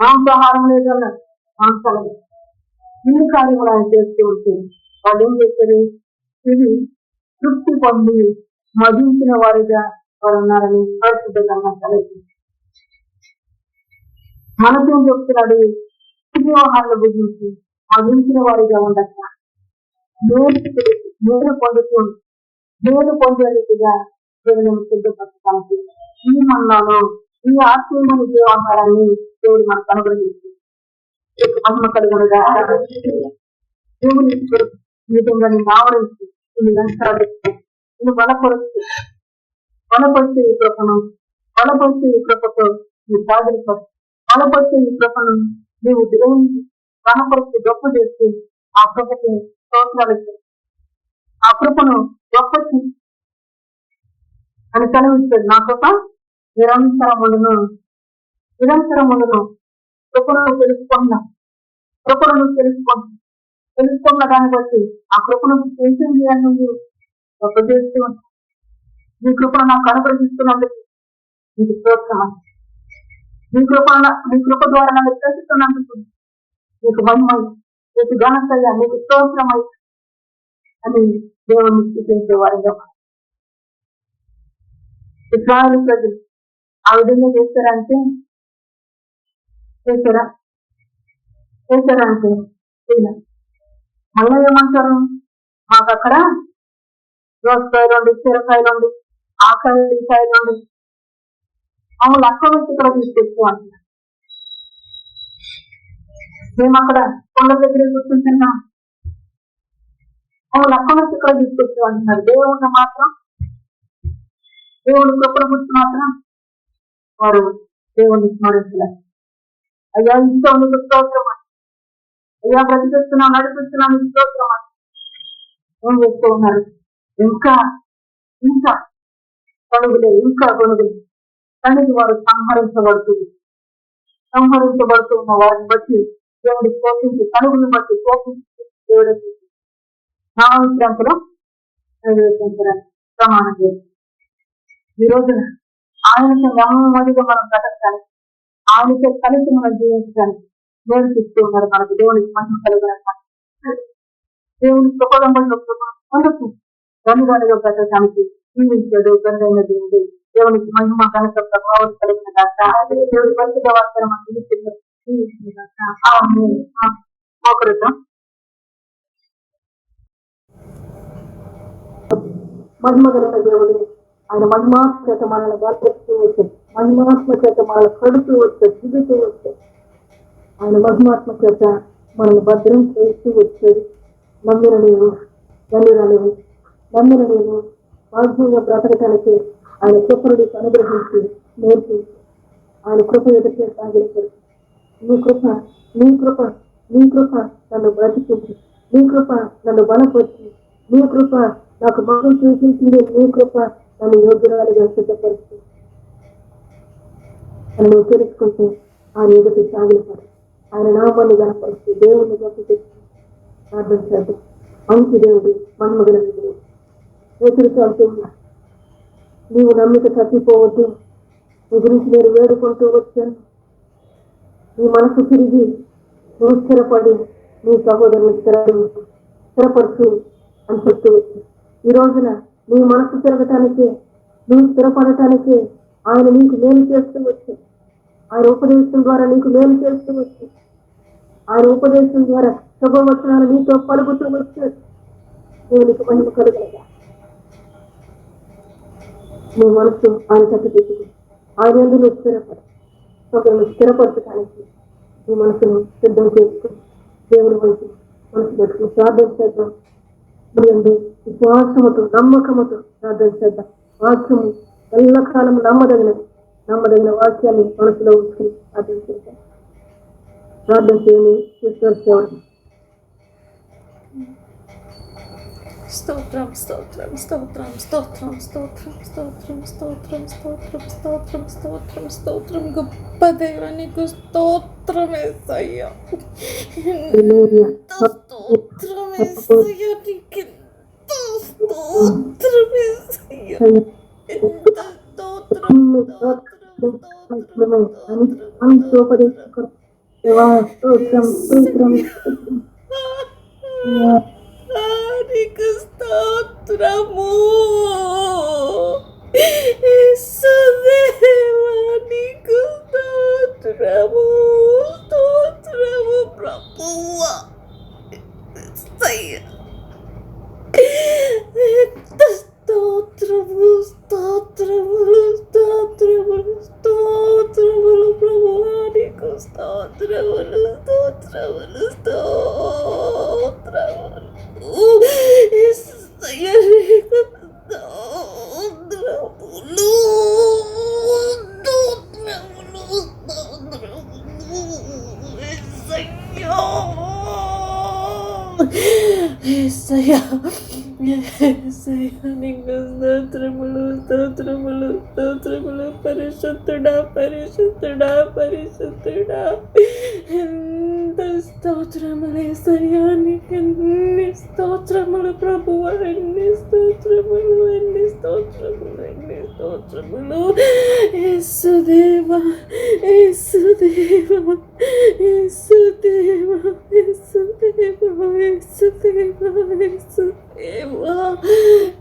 మాంసాహారం లేదు అన్నారు, మాంసాలు ఇన్ని కార్యములు ఆయన చేస్తూ ఉంటే వాళ్ళు ఏం చేస్తారు? ఇది తృప్తి పొంది మదించిన వారిగా వారు ఉన్నారని పరిశుద్ధంగా కలిగి మనకేం చెప్తున్నాడు? వ్యవహారాల గురించి మదించిన వారిగా ఉండక నేను పొందుతూ నేను పొందేట్టుగా దేవుని సిద్ధపరచడానికి ఈ మన్నాను ఈ ఆత్మీయమైన వ్యవహారాన్ని దేవుడు మనకు అనుగ్రహించి మహిమ కలుగునుగా. దేవుని విధంగా నేను ఆవరించి నేను వెంటాడిస్తూ నేను బలపరిచే ఈ కృపను, బలపరిచే ఈ కృపతో నీ సాగరిప బలపరిచే ఈ కృపను నీవు దేవుని బలపరిచి గొప్ప చేస్తూ ఆ కృపకి స్తోత్రాలు, ఆ కృపను గొప్ప అని సెలవిస్తాడు. నా కృప నిరంతరములను కృపను తెలుసుకున్న దాన్ని బట్టి ఆ కృపను చేసింది అని గొప్ప చేస్తూ ఉంటాను. నీ కృపను నాకు అనుగ్రహిస్తున్నందుకు నీకు ప్రోత్సాహం, నీ కృప ద్వారా నన్ను తెలుసుకున్నందుకు నీకు మహిమ, నీకు ఘనతయ్య, నీకు స్తోత్రమై అని దేవుని స్థితించే వారిగా ఇస్రాయేలు ప్రజలు ఆ విధంగా చేశారంటే మళ్ళీ ఏమంటారు? మాకు అక్కడ దోసకాయలు ఉండి, చీరకాయలు ఉండి, ఆ కాయలు ఈ కాయలు ఉండి మమ్మల్ని అక్క వచ్చి ఇక్కడ తీసుకొచ్చు అంటున్నారు. మేము అక్కడ కొండ దగ్గర కూర్చుంటున్నాం, మమ్మల్ని అక్క వచ్చి ఇక్కడ తీసుకొచ్చు అంటున్నారు. దేవుని మాత్రం దేవుని కృపను గుర్తు మాత్రం వారు దేవుని స్మరించలేదు. అయ్యా ఇంట్లో నీకు స్తోత్రం, అయ్యా బ్రతికిస్తున్నాం, నడిపిస్తున్నాం, నీకు స్తోత్రం అని ఏం చేస్తూ ఉన్నారు? ఇంకా కొనుగులే, ఇంకా కొనుగులే తనకి వారు సంహరించబడుతూ ఉన్న వారిని బట్టి దేవుడి కోపించి, తనుగుని బట్టి కోపించి దేవుడు నా విశ్రాంతిలో ప్రవేశించడానికి ప్రమాణం చేస్తుంది. ఈ రోజున ఆయనతో నెమ్మదిగా మనం బ్రతకడానికి, ఆయనతో కలిసి మనం జీవించడానికి నేర్పిస్తూ ఉన్నారు. మనకు దేవునికి మహిమ కలుగునమాట, దేవుని కృపగంలో పొందుతూ ధనుగానిగా బ్రతకడానికి జీవించాడు తండ్రైన దేవుడు. దేవునికి మహిమ ఘనత ప్రభావం కలిగిన దాకా దేవుడి పరిస్థితి అవసరం ఒకరితో మహిమ కలిగిన దేవుడు. ఆయన మహిమాత్మ చేత మనల్ని బలపరుస్తూ వచ్చాడు, మహిమాత్మ చేత మనల్ని కడుతూ వచ్చాడు, దిగుతూ వచ్చాడు. ఆయన మహిమాత్మ చేత మనల్ని భద్రం చేస్తూ వచ్చాడు. నమ్మిన నేను ఆత్మీయంగా బ్రతకటానికి ఆయన కృపను అనుగ్రహించి నేర్పి ఆయన కృప ఎదుటి సాగిపడి నీ కృప నన్ను బ్రతికించి, నీ కృప నన్ను బలపరిచి, నీ కృప నాకు మగం చూసించింది, నీ కృప నన్ను యోగ్యురాలుగా సిద్ధపరుస్తూ నన్ను తెలుసుకుంటూ ఆయన ఎదుటి సాగిపడి ఆయన నామాన్ని గనపరుస్తూ దేవుణ్ణి గొప్ప తెచ్చి ప్రార్థన చేద్దాం. మంచి దేవుడు, మన్మగల దేవుడు. ఎదురుకు అంటున్నా, నీవు నమ్మిక తప్పిపోవద్దు. నీ గురించి నేను వేడుకుంటూ వచ్చాను. నీ మనసు తిరిగి నువ్వు స్థిరపడి నీ సహోదరుని స్థిరపరచు అని చెప్తూ వచ్చాను. ఈ రోజున నీ మనసు తిరగటానికే, నువ్వు స్థిరపడటానికే ఆయన నీకు మేలు చేస్తూ వచ్చాడు. ఆయన ఉపదేశం ద్వారా నీకు మేలు చేస్తూ వచ్చాడు. ఆయన ఉపదేశం ద్వారా శుభవచనాలు నీతో పలుకుతూ వచ్చాడు. దేవునికి మహిమ కలుగునగా. నీ మనసు ఆయన తట్టు పెట్టుకు, ఆయన ఎందుకు నువ్వు స్థిరపడు. సోదరులు స్థిరపరచడానికి నీ మనసును సిద్ధం చేసుకుని దేవుని వైపు మనసు పెట్టుకుని ప్రార్థన చేద్దాం. మీ విశ్వాసముతో నమ్మకముతో ప్రార్థన చేద్దాం. వాక్యము ఎల్లకాలము నమ్మదగిన వాక్యాన్ని మనసులో ఉంచుకుని ప్రార్థన చేద్దాం. ప్రార్థన చేయని విశ్వాసం. స్తోత్రం స్తోత్రం స్తోత్రం స్తోత్రం స్తోత్రం స్తోత్రం స్తోత్రం స్తోత్రం స్తోత్రం స్తోత్రం స్తోత్రం గొప్ప దేవానికి స్తోత్రం యేసయ్యా. స్తోత్రం యేసయ్యా, నీకెంత స్తోత్రం యేసయ్యా. ఎంత స్తోత్రం నీకు స్తోత్రము యేసుదేవా, నీకు స్తోత్రము స్తోత్రము ప్రభువా. ఎంత స్తోత్రము స్తోత్రములు స్తోత్రములు స్తోత్రములు ప్రభువా, నీకు స్తోత్రములు స్తోత్రములు స్తోత్రములు యేసయ్యా, నీకు స్తోత్రములు స్తోత్రములు స్తోత్రములు యేసయ్యా. యేసయ్యా యేసయ్యా, నీకు స్తోత్రములు స్తోత్రములు స్తోత్రములు. పరిశుద్ధుడా పరిశుద్ధుడా పరిశుద్ధుడా, ఎంత స్తోత్రములు యేసయ్యా, నీకు ఎన్ని స్తోత్రములు ప్రభువా, ఎన్ని స్తోత్రములు ఎన్ని స్తోత్రములు ఎన్ని స్తోత్రములు. యేసుదేవా యేసుదేవా యేసుదేవా యేసుదేవా యేసుదేవా యేసుదేవా.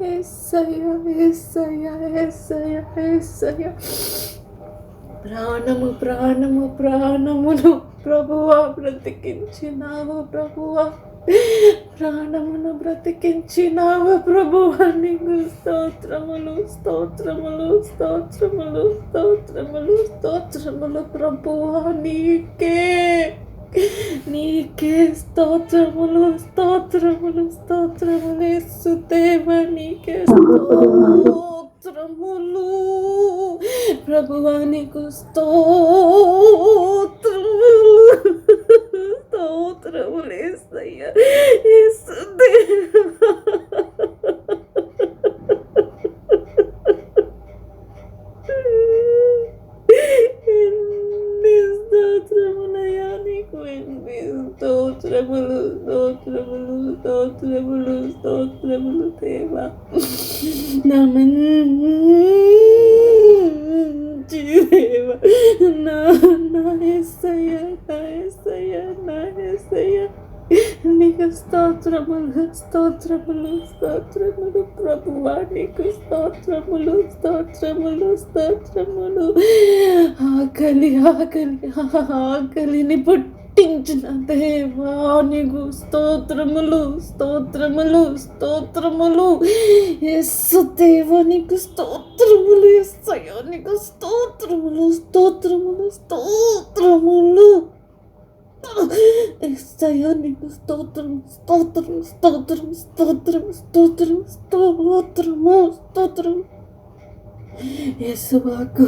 యేసయ్యా యేసయ్యా యేసయ్యా యేసయ్యా. ప్రాణము ప్రాణము ప్రాణమును ప్రభువా బ్రతికించినావు ప్రభువా, ప్రాణమును బ్రతికించినావు ప్రభువా. నీకు స్తోత్రములు స్తోత్రములు స్తోత్రములు స్తోత్రములు స్తోత్రములు ప్రభువా. నీకే స్తోత్రములు స్తోత్రములు స్తోత్రములు యేసుదేవా, నీకే స్తోత్రములు ప్రభువా. నీకు స్తోత్రములు స్తోత్రములు యేసయ్యా యేసుదేవా. ఎన్ని స్తోత్రములయ్యా నీకు, ఎన్ని స్తోత్రములు స్తోత్రములు స్తోత్రములు స్తోత్రములు దేవా. నా మంచి దేవా, నా యేసయ్యా నా యేసయ్యా నా యేసయ్యా, నీకు స్తోత్రములు స్తోత్రములు స్తోత్రములు ప్రభువా. నీకు స్తోత్రములు స్తోత్రములు స్తోత్రములు. ఆకలి ఆకలి ఆకలిని పుట్టించిన దేవా, నీకు స్తోత్రములు స్తోత్రములు స్తోత్రములు. యేసుదేవా, నీకు స్తోత్రములు. యేసయ్యా, నీకు స్తోత్రములు స్తోత్రములు స్తోత్రములు. యేసయ్యా, నీకు స్తోత్రం స్తోత్రం స్తోత్రం స్తోత్రం స్తోత్రం స్తోత్రము స్తోత్రం. యేసువాకు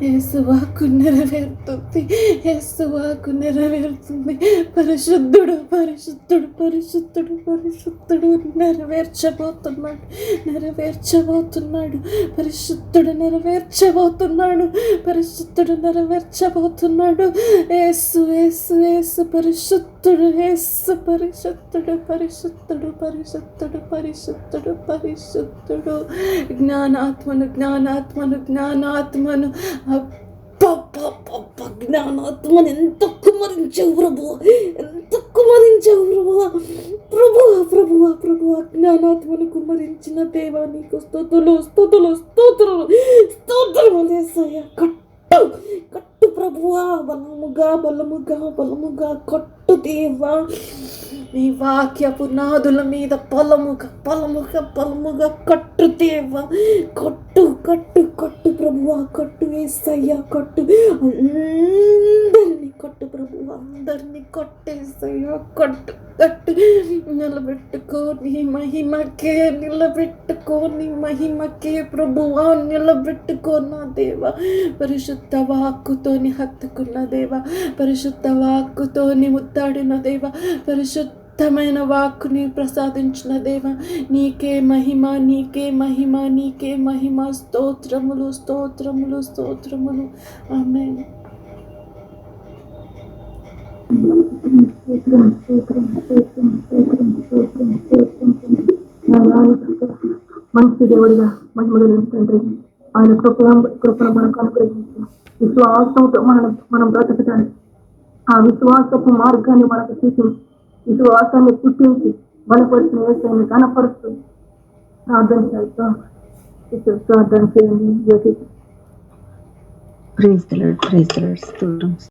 యేసువాకు నెరవేరుతుంది. యేసువాకు నెరవేరుతుంది. పరిశుద్ధుడు పరిశుద్ధుడు పరిశుద్ధుడు పరిశుద్ధుడు నెరవేర్చబోతున్నాడు. నెరవేర్చబోతున్నాడు. పరిశుద్ధుడు నెరవేర్చబోతున్నాడు. పరిశుద్ధుడు నెరవేర్చబోతున్నాడు. యేసు యేసు యేసు పరిశుద్ధుడు. యేసు పరిశుద్ధుడు పరిశుద్ధుడు పరిశుద్ధుడు పరిశుద్ధుడు పరిశుద్ధుడు. జ్ఞానాత్మను జ్ఞానాత్మను జ్ఞానాత్మను అబ్బబ్బబ్బబ్బ! జ్ఞానాత్మను ఎంత కుమరించావు ప్రభువా, ఎంత కుమరించావు ప్రభువా, ప్రభువా ప్రభువా ప్రభువా! జ్ఞానాత్మను కుమరించిన దేవా నీకు స్తుతులు స్తుతులు స్తోత్రులు స్తోత్రములు యేసయ్యా. కట్టు కట్టు ప్రభువా, బలముగా బలముగా బలముగా కట్టు దేవా. నీ వాక్యపు నాదుల మీద బలముగా బలముగా బలముగా కట్టు దేవా. కట్టు కట్టు కట్టు ప్రభువా, కట్టు యేసయ్యా, కట్టు అందరినీ కట్టు ప్రభువా, అందరినీ కట్టేసయ్యా, కట్టు కట్టు. నిలబెట్టుకో నీ మహిమకే, నిలబెట్టుకో నీ మహిమకే ప్రభువా, నిలబెట్టుకో నా దేవా. పరిశుద్ధ వాక్కుతోని హత్తుకున్న దేవా, పరిశుద్ధ వాక్కుతోని ముద్దాడిన దేవా, పరిశుద్ధమైన వాక్కుని ప్రసాదించిన దేవా, నీకే మహిమ నీకే మహిమ నీకే మహిమ. స్తోత్రములు స్తోత్రములు స్తోత్రములు. ఆమేన్. మంచి దేవుడిగా మహిమగల తండ్రి, ఆయన కృపను మనకు అనుగ్రహించి విశ్వాసంతో మనం బ్రతకటానికి ఆ విశ్వాసపు మార్గాన్ని మనకు చూపించి విశ్వాసాన్ని పుట్టించి బలపరిచిన యేసయ్యను కనపరుస్తూ ప్రార్థన చేయండి. Praise the Lord, స్తోత్రం.